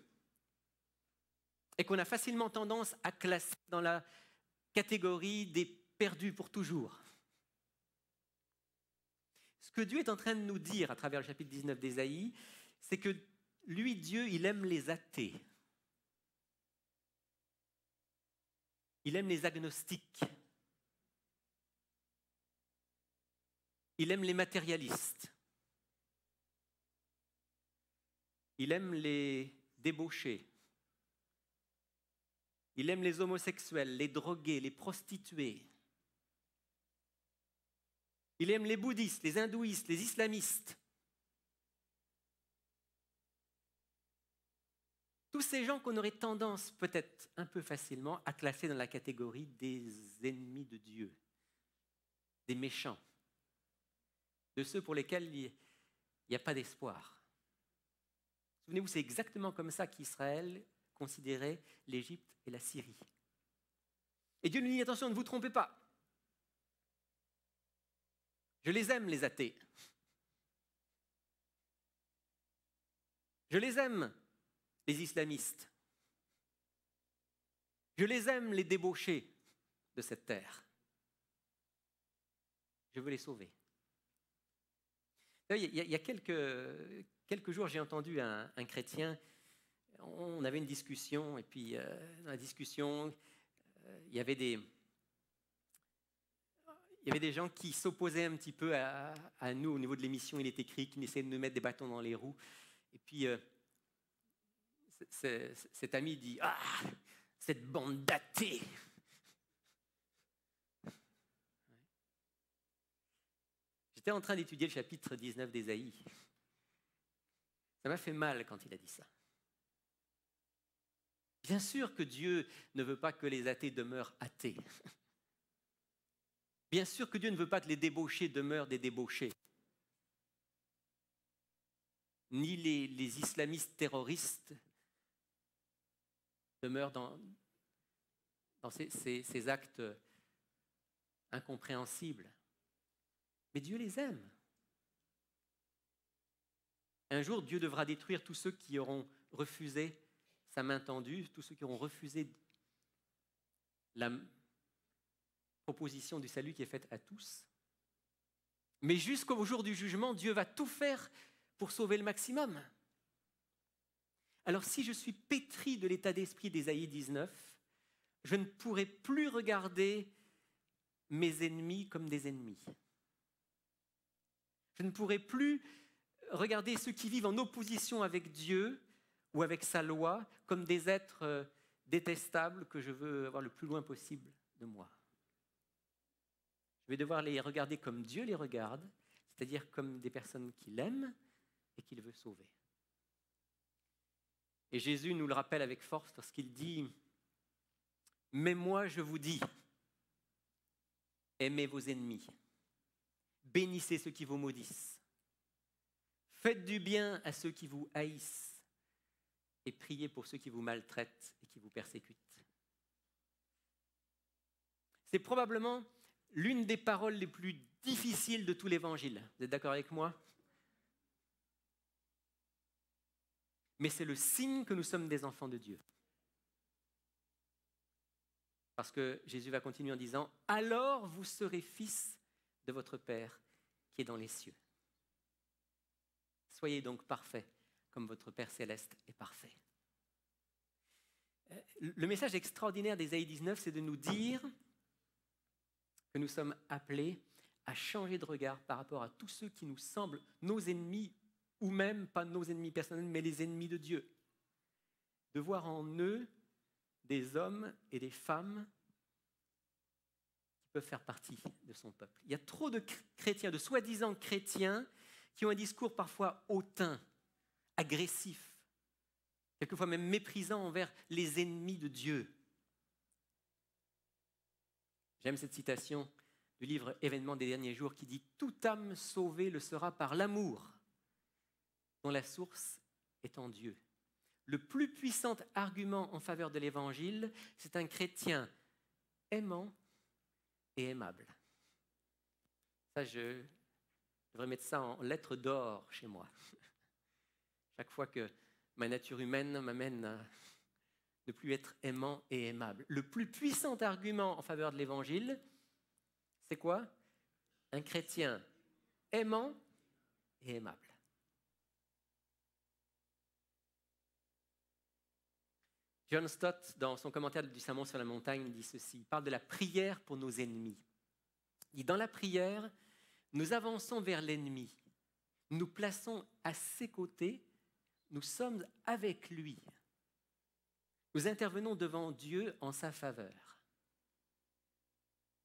et qu'on a facilement tendance à classer dans la catégorie des perdus pour toujours. Ce que Dieu est en train de nous dire à travers le chapitre 19 d'Ésaïe, c'est que lui, Dieu, il aime les athées. Il aime les agnostiques. Il aime les matérialistes. Il aime les débauchés. Il aime les homosexuels, les drogués, les prostituées. Il aime les bouddhistes, les hindouistes, les islamistes. Tous ces gens qu'on aurait tendance, peut-être un peu facilement, à classer dans la catégorie des ennemis de Dieu, des méchants, de ceux pour lesquels il n'y a pas d'espoir. Souvenez-vous, c'est exactement comme ça qu'Israël considérait l'Égypte et la Syrie. Et Dieu nous dit, attention, ne vous trompez pas. Je les aime, les athées. Je les aime, les islamistes. Je les aime, les débauchés de cette terre. Je veux les sauver. Il y a quelques jours, j'ai entendu un chrétien, on avait une discussion, et puis dans la discussion, il y avait des gens qui s'opposaient un petit peu à nous au niveau de l'émission Il est écrit, qui essayaient de nous mettre des bâtons dans les roues. Et puis, cet ami dit « Ah, cette bande d'athées !» J'étais en train d'étudier le chapitre 19 d'Ésaïe. Ça m'a fait mal quand il a dit ça. Bien sûr que Dieu ne veut pas que les athées demeurent athées. Bien sûr que Dieu ne veut pas que les débauchés demeurent des débauchés. Ni les islamistes terroristes demeurent dans ces actes incompréhensibles. Mais Dieu les aime. Un jour, Dieu devra détruire tous ceux qui auront refusé sa main tendue, tous ceux qui auront refusé la proposition du salut qui est faite à tous. Mais jusqu'au jour du jugement, Dieu va tout faire pour sauver le maximum. Alors si je suis pétri de l'état d'esprit d'Ésaïe 19, je ne pourrai plus regarder mes ennemis comme des ennemis. Je ne pourrai plus regarder ceux qui vivent en opposition avec Dieu ou avec sa loi comme des êtres détestables que je veux avoir le plus loin possible de moi. Je vais devoir les regarder comme Dieu les regarde, c'est-à-dire comme des personnes qu'il aime et qu'il veut sauver. Et Jésus nous le rappelle avec force lorsqu'il dit « Mais moi je vous dis, aimez vos ennemis, bénissez ceux qui vous maudissent, faites du bien à ceux qui vous haïssent et priez pour ceux qui vous maltraitent et qui vous persécutent. » C'est probablement l'une des paroles les plus difficiles de tout l'Évangile. Vous êtes d'accord avec moi ? Mais c'est le signe que nous sommes des enfants de Dieu. Parce que Jésus va continuer en disant « Alors vous serez fils de votre Père qui est dans les cieux. Soyez donc parfaits comme votre Père céleste est parfait. » Le message extraordinaire d'Ésaïe 19, c'est de nous dire que nous sommes appelés à changer de regard par rapport à tous ceux qui nous semblent nos ennemis, ou même pas nos ennemis personnels, mais les ennemis de Dieu. De voir en eux des hommes et des femmes qui peuvent faire partie de son peuple. Il y a trop de chrétiens, de soi-disant chrétiens, qui ont un discours parfois hautain, agressif, quelquefois même méprisant envers les ennemis de Dieu. J'aime cette citation du livre Événements des derniers jours qui dit « Toute âme sauvée le sera par l'amour, dont la source est en Dieu. » Le plus puissant argument en faveur de l'Évangile, c'est un chrétien aimant et aimable. Ça, je devrais mettre ça en lettres d'or chez moi. Chaque fois que ma nature humaine m'amène à ne plus être aimant et aimable. Le plus puissant argument en faveur de l'Évangile, c'est quoi ? Un chrétien aimant et aimable. John Stott, dans son commentaire du Sermon sur la montagne, dit ceci. Il parle de la prière pour nos ennemis. Il dit, dans la prière, nous avançons vers l'ennemi. Nous nous plaçons à ses côtés. Nous sommes avec lui. Nous intervenons devant Dieu en sa faveur.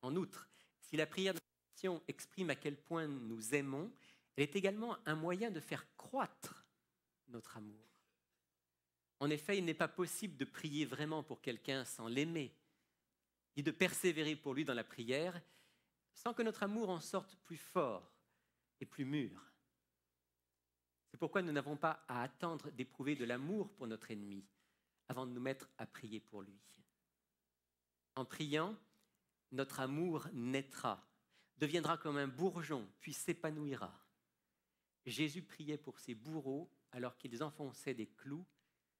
En outre, si la prière de Christian exprime à quel point nous aimons, elle est également un moyen de faire croître notre amour. En effet, il n'est pas possible de prier vraiment pour quelqu'un sans l'aimer, ni de persévérer pour lui dans la prière, sans que notre amour en sorte plus fort et plus mûr. C'est pourquoi nous n'avons pas à attendre d'éprouver de l'amour pour notre ennemi avant de nous mettre à prier pour lui. En priant, notre amour naîtra, deviendra comme un bourgeon, puis s'épanouira. Jésus priait pour ses bourreaux alors qu'ils enfonçaient des clous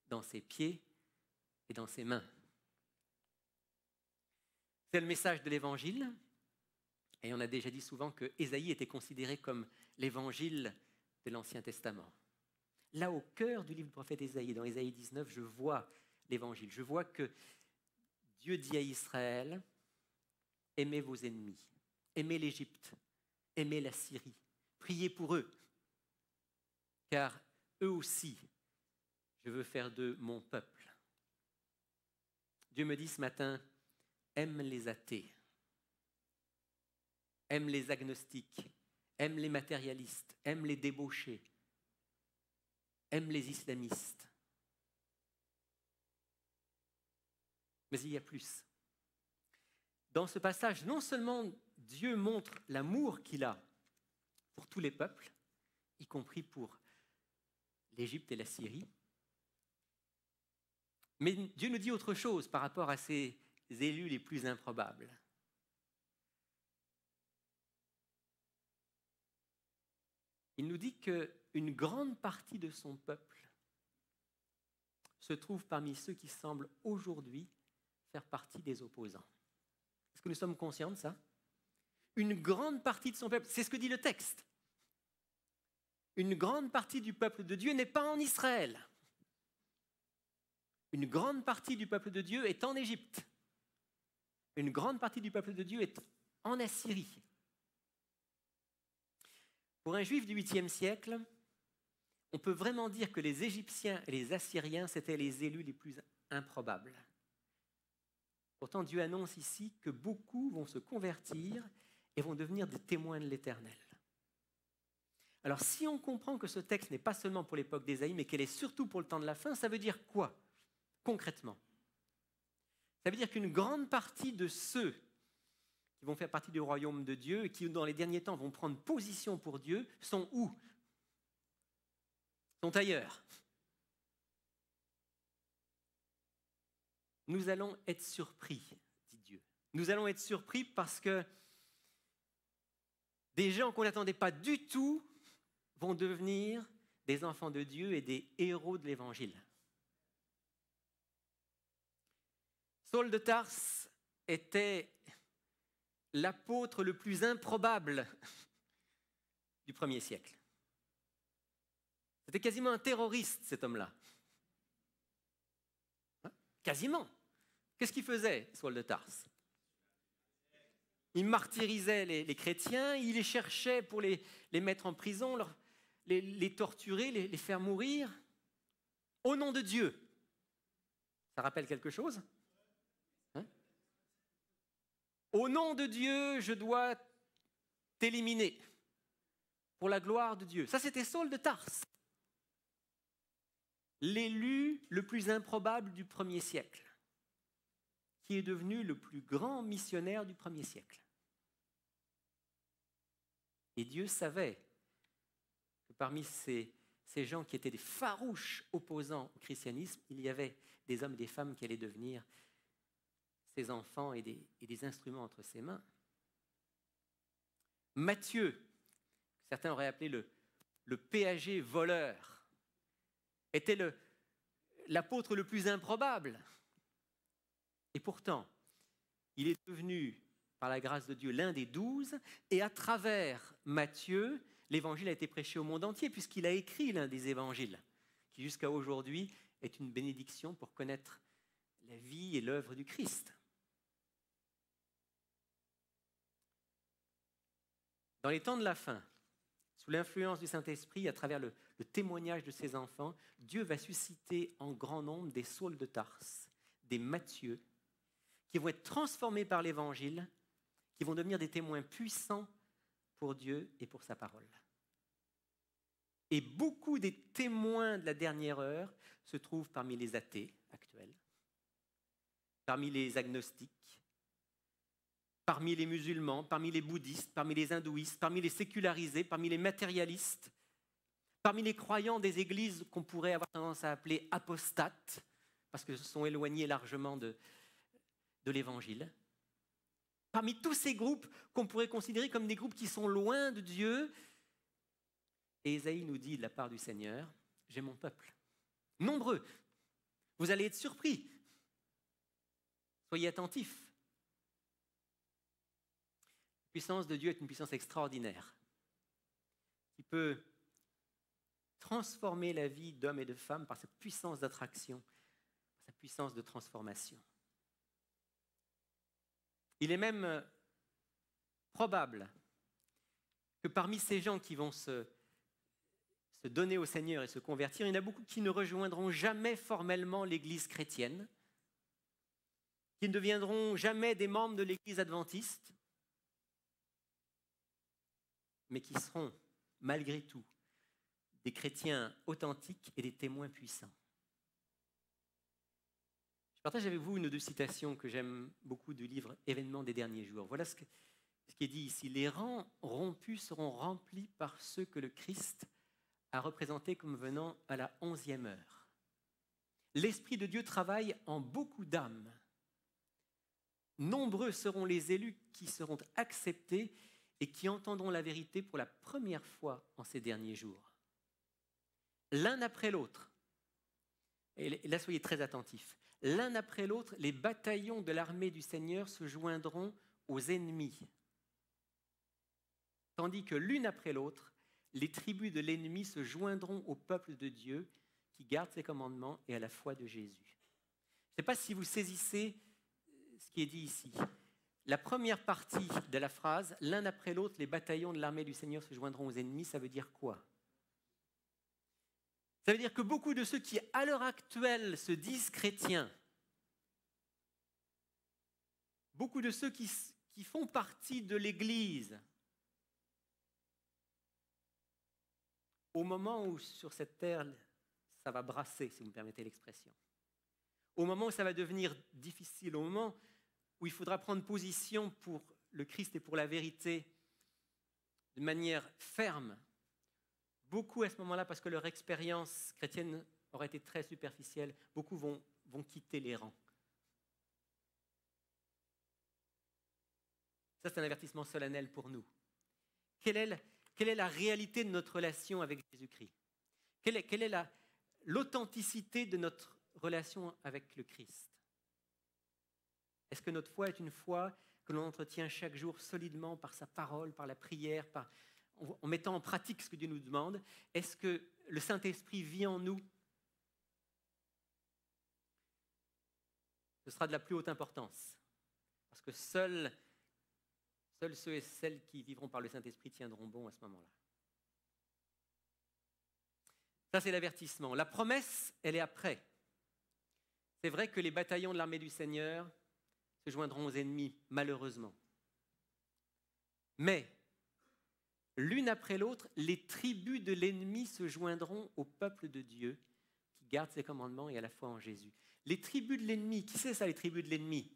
dans ses pieds et dans ses mains. C'est le message de l'Évangile. Et on a déjà dit souvent que Ésaïe était considéré comme l'Évangile de l'Ancien Testament. Là, au cœur du livre du prophète Ésaïe, dans Ésaïe 19, je vois l'Évangile. Je vois que Dieu dit à Israël, aimez vos ennemis, aimez l'Égypte, aimez la Syrie, priez pour eux, car eux aussi, je veux faire d'eux mon peuple. Dieu me dit ce matin, aime les athées, aime les agnostiques, aime les matérialistes, aime les débauchés, aime les islamistes. Mais il y a plus. Dans ce passage, non seulement Dieu montre l'amour qu'il a pour tous les peuples, y compris pour l'Égypte et la Syrie, mais Dieu nous dit autre chose par rapport à ces élus les plus improbables. Il nous dit qu'une grande partie de son peuple se trouve parmi ceux qui semblent aujourd'hui faire partie des opposants. Est-ce que nous sommes conscients de ça? Une grande partie de son peuple, c'est ce que dit le texte. Une grande partie du peuple de Dieu n'est pas en Israël. Une grande partie du peuple de Dieu est en Égypte. Une grande partie du peuple de Dieu est en Assyrie. Pour un juif du 8e siècle, on peut vraiment dire que les Égyptiens et les Assyriens, c'était les élus les plus improbables. Pourtant, Dieu annonce ici que beaucoup vont se convertir et vont devenir des témoins de l'Éternel. Alors, si on comprend que ce texte n'est pas seulement pour l'époque d'Ésaïe, mais qu'elle est surtout pour le temps de la fin, ça veut dire quoi, concrètement? Ça veut dire qu'une grande partie de ceux qui vont faire partie du royaume de Dieu et qui, dans les derniers temps, vont prendre position pour Dieu, sont où? Sont ailleurs. Nous allons être surpris, dit Dieu. Nous allons être surpris parce que des gens qu'on n'attendait pas du tout vont devenir des enfants de Dieu et des héros de l'Évangile. Saul de Tarse était l'apôtre le plus improbable du 1er siècle. C'était quasiment un terroriste, cet homme-là. Hein? Quasiment. Qu'est-ce qu'il faisait, Saul de Tarse? Il martyrisait les chrétiens, il les cherchait pour les mettre en prison, les torturer, les faire mourir, au nom de Dieu. Ça rappelle quelque chose? Hein? Au nom de Dieu, je dois t'éliminer pour la gloire de Dieu. Ça, c'était Saul de Tarse, l'élu le plus improbable du 1er siècle, qui est devenu le plus grand missionnaire du 1er siècle. Et Dieu savait que parmi ces gens qui étaient des farouches opposants au christianisme, il y avait des hommes et des femmes qui allaient devenir ses enfants et des instruments entre ses mains. Matthieu, que certains auraient appelé le péager voleur, était l'apôtre le plus improbable. Et pourtant, il est devenu, par la grâce de Dieu, l'un des 12, et à travers Matthieu, l'évangile a été prêché au monde entier, puisqu'il a écrit l'un des évangiles, qui jusqu'à aujourd'hui est une bénédiction pour connaître la vie et l'œuvre du Christ. Dans les temps de la fin, sous l'influence du Saint-Esprit, à travers le témoignage de ses enfants, Dieu va susciter en grand nombre des Sauls de Tarse, des Matthieu, qui vont être transformés par l'Évangile, qui vont devenir des témoins puissants pour Dieu et pour sa parole. Et beaucoup des témoins de la dernière heure se trouvent parmi les athées actuels, parmi les agnostiques, parmi les musulmans, parmi les bouddhistes, parmi les hindouistes, parmi les sécularisés, parmi les matérialistes, parmi les croyants des églises qu'on pourrait avoir tendance à appeler apostates, parce qu'ils se sont éloignés largement de l'Évangile. Parmi tous ces groupes qu'on pourrait considérer comme des groupes qui sont loin de Dieu, et Ésaïe nous dit de la part du Seigneur, « J'ai mon peuple, nombreux, vous allez être surpris, soyez attentifs. » La puissance de Dieu est une puissance extraordinaire qui peut transformer la vie d'hommes et de femmes par sa puissance d'attraction, par sa puissance de transformation. Il est même probable que parmi ces gens qui vont se donner au Seigneur et se convertir, il y en a beaucoup qui ne rejoindront jamais formellement l'Église chrétienne, qui ne deviendront jamais des membres de l'Église adventiste, mais qui seront, malgré tout, des chrétiens authentiques et des témoins puissants. Je partage avec vous une ou deux citations que j'aime beaucoup du livre « Événements des derniers jours ». Voilà ce qui est dit ici. « Les rangs rompus seront remplis par ceux que le Christ a représentés comme venant à la 11e heure. L'Esprit de Dieu travaille en beaucoup d'âmes. Nombreux seront les élus qui seront acceptés et qui entendront la vérité pour la première fois en ces derniers jours. L'un après l'autre, et là soyez très attentifs, l'un après l'autre, les bataillons de l'armée du Seigneur se joindront aux ennemis, tandis que l'une après l'autre, les tribus de l'ennemi se joindront au peuple de Dieu qui garde ses commandements et à la foi de Jésus. Je ne sais pas si vous saisissez ce qui est dit ici. La première partie de la phrase, l'un après l'autre, les bataillons de l'armée du Seigneur se joindront aux ennemis, ça veut dire quoi? Ça veut dire que beaucoup de ceux qui, à l'heure actuelle, se disent chrétiens, beaucoup de ceux qui font partie de l'Église, au moment où sur cette terre, ça va brasser, si vous me permettez l'expression, au moment où ça va devenir difficile, au moment où il faudra prendre position pour le Christ et pour la vérité de manière ferme, beaucoup à ce moment-là, parce que leur expérience chrétienne aurait été très superficielle, beaucoup vont quitter les rangs. Ça, c'est un avertissement solennel pour nous. Quelle est la réalité de notre relation avec Jésus-Christ? Quelle est l'authenticité de notre relation avec le Christ? Est-ce que notre foi est une foi que l'on entretient chaque jour solidement par sa parole, par la prière, en mettant en pratique ce que Dieu nous demande? Est-ce que le Saint-Esprit vit en nous? Ce sera de la plus haute importance, parce que seuls ceux et celles qui vivront par le Saint-Esprit tiendront bon à ce moment-là. Ça, c'est l'avertissement. La promesse, elle est après. C'est vrai que les bataillons de l'armée du Seigneur se joindront aux ennemis, malheureusement. Mais, l'une après l'autre, les tribus de l'ennemi se joindront au peuple de Dieu qui garde ses commandements et à la foi en Jésus. Les tribus de l'ennemi, qui c'est ça, les tribus de l'ennemi?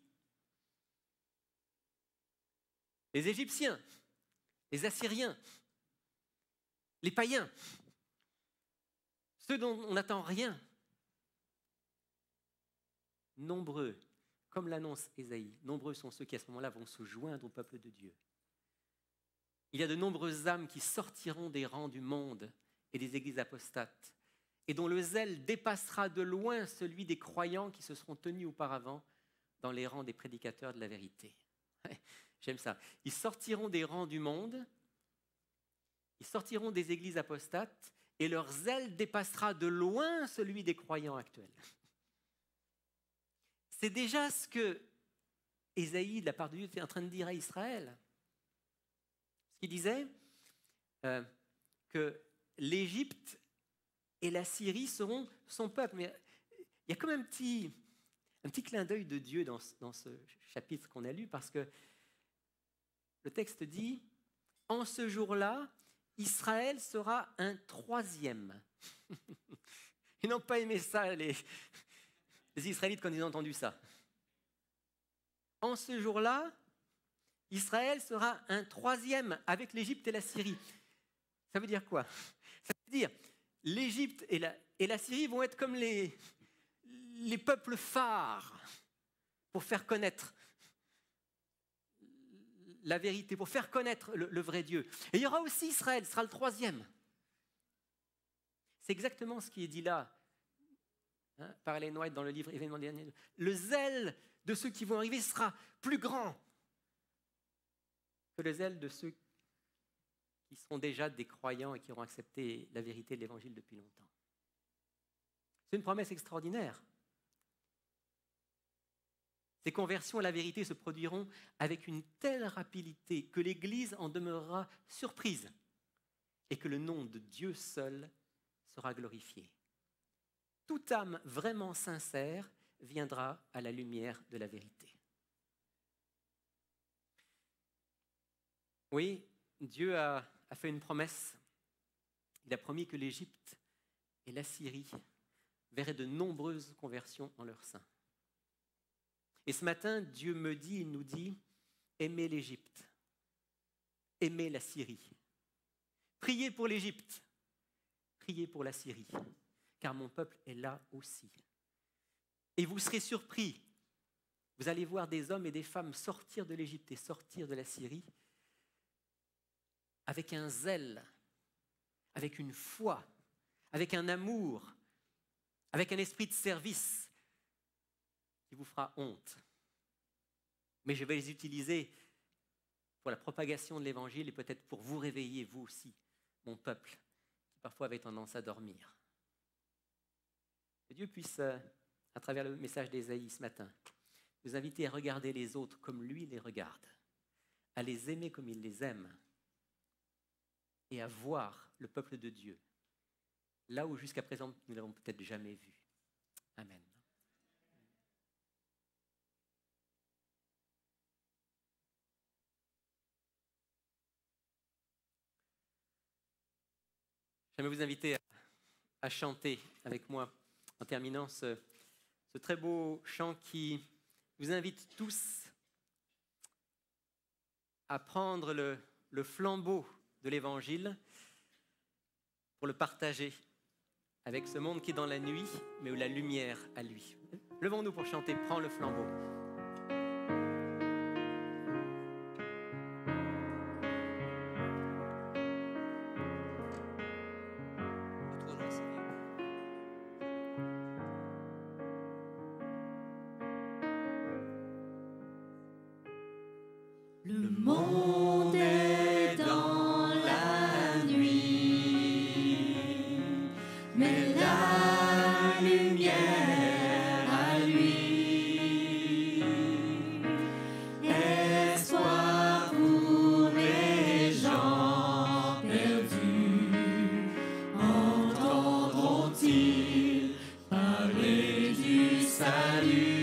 Les Égyptiens, les Assyriens, les païens, ceux dont on n'attend rien. Nombreux, comme l'annonce Ésaïe, nombreux sont ceux qui à ce moment-là vont se joindre au peuple de Dieu. Il y a de nombreuses âmes qui sortiront des rangs du monde et des églises apostates, et dont le zèle dépassera de loin celui des croyants qui se seront tenus auparavant dans les rangs des prédicateurs de la vérité. J'aime ça. Ils sortiront des rangs du monde, ils sortiront des églises apostates, et leur zèle dépassera de loin celui des croyants actuels. C'est déjà ce que Ésaïe, de la part de Dieu, était en train de dire à Israël. Ce qu'il disait que l'Égypte et la Syrie seront son peuple. Mais il y a comme un petit clin d'œil de Dieu dans ce chapitre qu'on a lu, parce que le texte dit « En ce jour-là, Israël sera un troisième. » Ils n'ont pas aimé ça, les Israélites, quand ils ont entendu ça. En ce jour-là, Israël sera un troisième avec l'Égypte et la Syrie. Ça veut dire quoi? Ça veut dire l'Égypte et la Syrie vont être comme les peuples phares pour faire connaître la vérité, pour faire connaître le vrai Dieu. Et il y aura aussi Israël, ce sera le troisième. C'est exactement ce qui est dit là, par Ellen White dans le livre Événements derniers. Le zèle de ceux qui vont arriver sera plus grand que le zèle de ceux qui seront déjà des croyants et qui auront accepté la vérité de l'Évangile depuis longtemps. C'est une promesse extraordinaire. Ces conversions à la vérité se produiront avec une telle rapidité que l'Église en demeurera surprise et que le nom de Dieu seul sera glorifié. Toute âme vraiment sincère viendra à la lumière de la vérité. Oui, Dieu a a fait une promesse. Il a promis que l'Égypte et la Syrie verraient de nombreuses conversions en leur sein. Et ce matin, Dieu me dit, il nous dit, aimez l'Égypte, aimez la Syrie. Priez pour l'Égypte, priez pour la Syrie, car mon peuple est là aussi. Et vous serez surpris, vous allez voir des hommes et des femmes sortir de l'Égypte et sortir de la Syrie avec un zèle, avec une foi, avec un amour, avec un esprit de service qui vous fera honte. Mais je vais les utiliser pour la propagation de l'Évangile et peut-être pour vous réveiller, vous aussi, mon peuple, qui parfois avait tendance à dormir. Que Dieu puisse, à travers le message d'Ésaïe ce matin, nous inviter à regarder les autres comme lui les regarde, à les aimer comme il les aime et à voir le peuple de Dieu là où jusqu'à présent nous ne l'avons peut-être jamais vu. Amen. J'aimerais vous inviter à chanter avec moi en terminant ce très beau chant qui vous invite tous à prendre le flambeau de l'Évangile pour le partager avec ce monde qui est dans la nuit, mais où la lumière a lui. Levons-nous pour chanter « Prends le flambeau ». Le monde est dans la nuit, mais la lumière à lui. Espoir pour les gens perdus, entendront-ils parler du salut?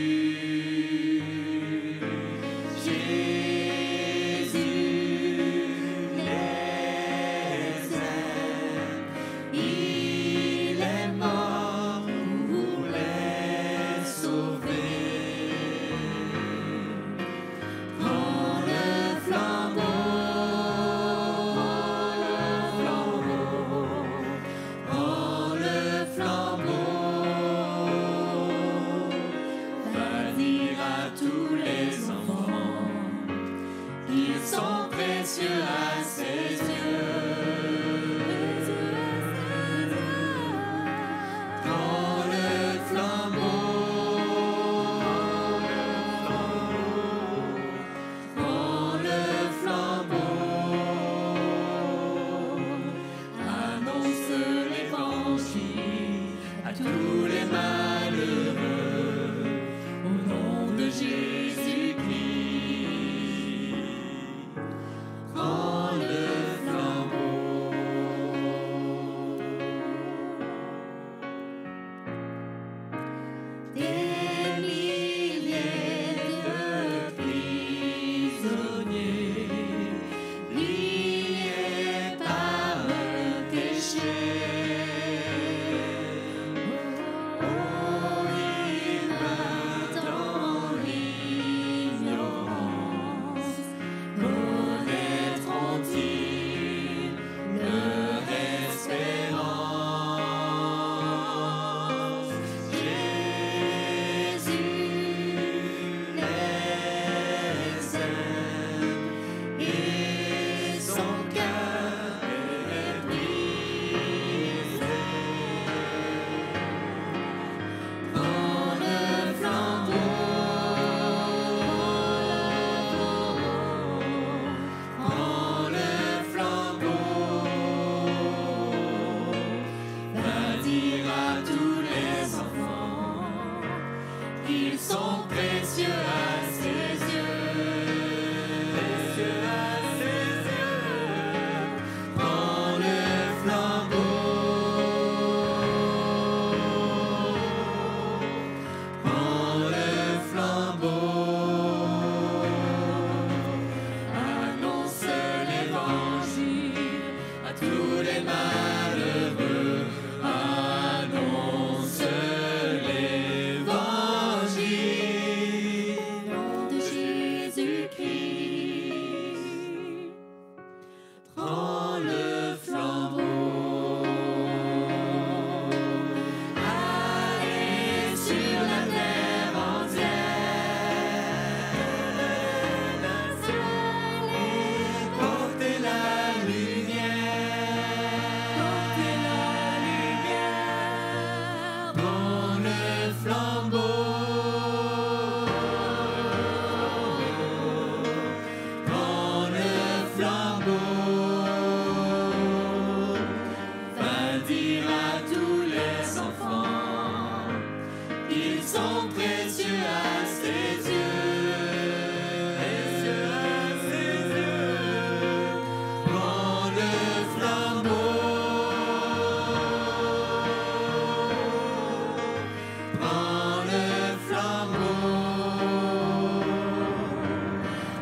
prends le flambeau,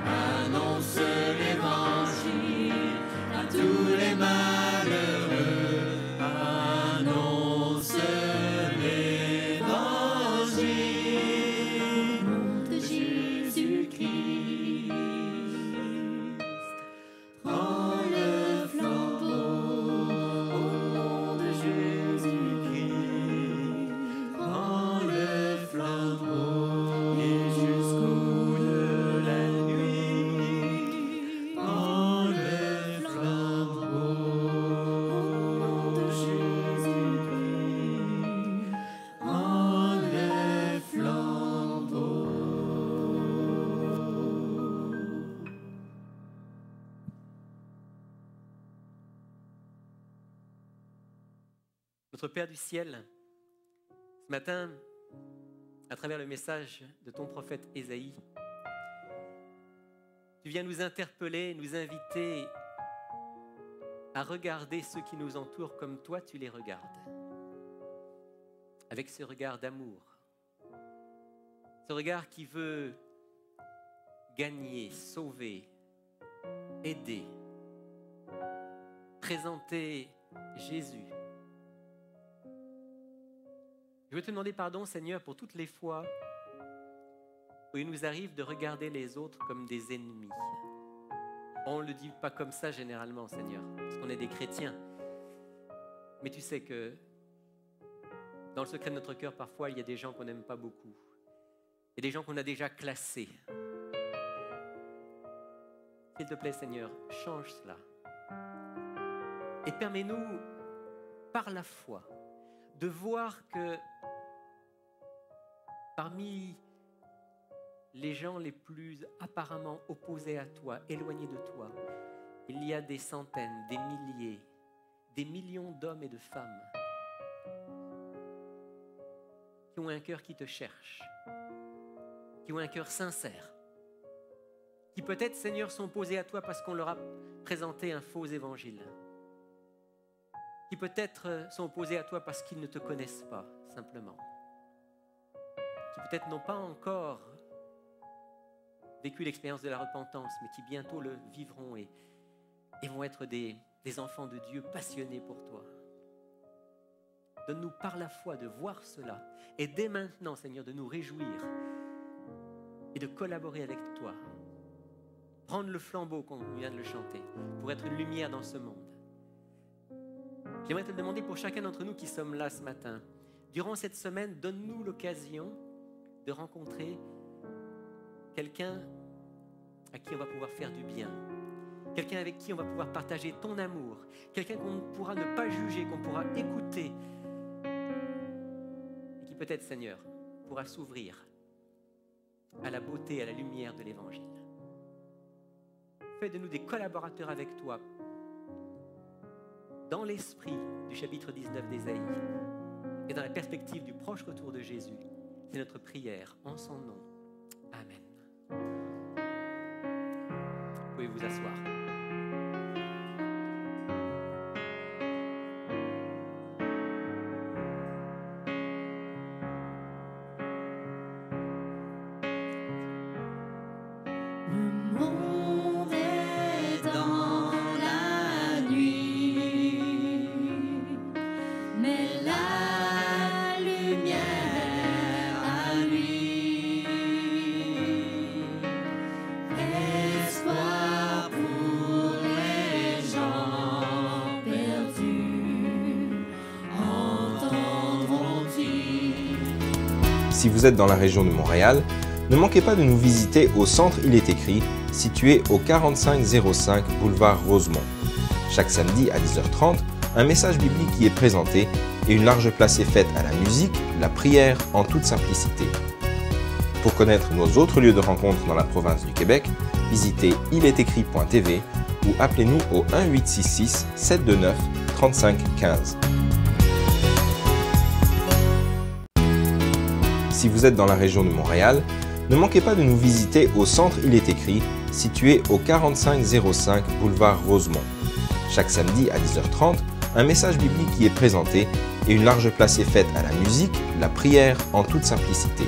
annonce l'évangile à tous les malheureux, annonce l'évangile de Jésus-Christ. Prends le flambeau au nom de Jésus-Christ. Prends le flambeau et jusqu'au bout de la nuit. Prends le flambeau au nom de Jésus-Christ. Prends le flambeau. Notre Père du ciel, ce matin, à travers le message de ton prophète Ésaïe, tu viens nous interpeller, nous inviter à regarder ceux qui nous entourent comme toi tu les regardes, avec ce regard d'amour, ce regard qui veut gagner, sauver, aider, présenter Jésus. Je veux te demander pardon, Seigneur, pour toutes les fois où il nous arrive de regarder les autres comme des ennemis. On ne le dit pas comme ça généralement, Seigneur, parce qu'on est des chrétiens. Mais tu sais que dans le secret de notre cœur, parfois, il y a des gens qu'on n'aime pas beaucoup. Il y a des gens qu'on a déjà classés. S'il te plaît, Seigneur, change cela. Et permets-nous, par la foi, de voir que parmi les gens les plus apparemment opposés à toi, éloignés de toi, il y a des centaines, des milliers, des millions d'hommes et de femmes qui ont un cœur qui te cherche, qui ont un cœur sincère, qui peut-être, Seigneur, sont opposés à toi parce qu'on leur a présenté un faux évangile, qui peut-être sont opposés à toi parce qu'ils ne te connaissent pas, simplement, qui peut-être n'ont pas encore vécu l'expérience de la repentance, mais qui bientôt le vivront et vont être des enfants de Dieu passionnés pour toi. Donne-nous par la foi de voir cela et dès maintenant, Seigneur, de nous réjouir et de collaborer avec toi. Prendre le flambeau, qu'on vient de le chanter, pour être une lumière dans ce monde. J'aimerais te demander pour chacun d'entre nous qui sommes là ce matin, durant cette semaine, donne-nous l'occasion de rencontrer quelqu'un à qui on va pouvoir faire du bien, quelqu'un avec qui on va pouvoir partager ton amour, quelqu'un qu'on pourra ne pas juger, qu'on pourra écouter et qui peut-être, Seigneur, pourra s'ouvrir à la beauté, à la lumière de l'Évangile. Fais de nous des collaborateurs avec toi dans l'esprit du chapitre 19 d'Ésaïe et dans la perspective du proche retour de Jésus. C'est notre prière en son nom. Amen. Vous pouvez vous asseoir. Le monde est dans la nuit, mais la lumière à lui. Espoir pour les gens perdus, entendront-ils? Si vous êtes dans la région de Montréal, ne manquez pas de nous visiter au centre Il est écrit, situé au 4505 boulevard Rosemont. Chaque samedi à 10h30, un message biblique y est présenté et une large place est faite à la musique, la prière en toute simplicité. Pour connaître nos autres lieux de rencontre dans la province du Québec, visitez ilétécrit.tv ou appelez-nous au 1-866 729 35 15. Si vous êtes dans la région de Montréal, ne manquez pas de nous visiter au centre Il est écrit, situé au 4505 boulevard Rosemont. Chaque samedi à 10h30, un message biblique y est présenté et une large place est faite à la musique, la prière en toute simplicité.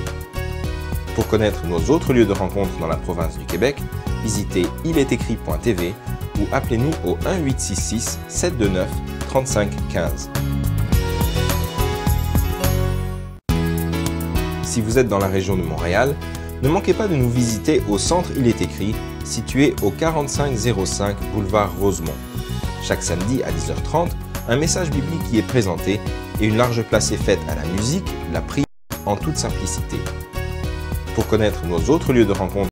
Pour connaître nos autres lieux de rencontre dans la province du Québec, visitez ilestécrit.tv ou appelez-nous au 1-866 729 35 15. Si vous êtes dans la région de Montréal, ne manquez pas de nous visiter au centre Il est écrit, situé au 4505 boulevard Rosemont. Chaque samedi à 10h30, un message biblique y est présenté et une large place est faite à la musique, la prière en toute simplicité. Pour connaître nos autres lieux de rencontre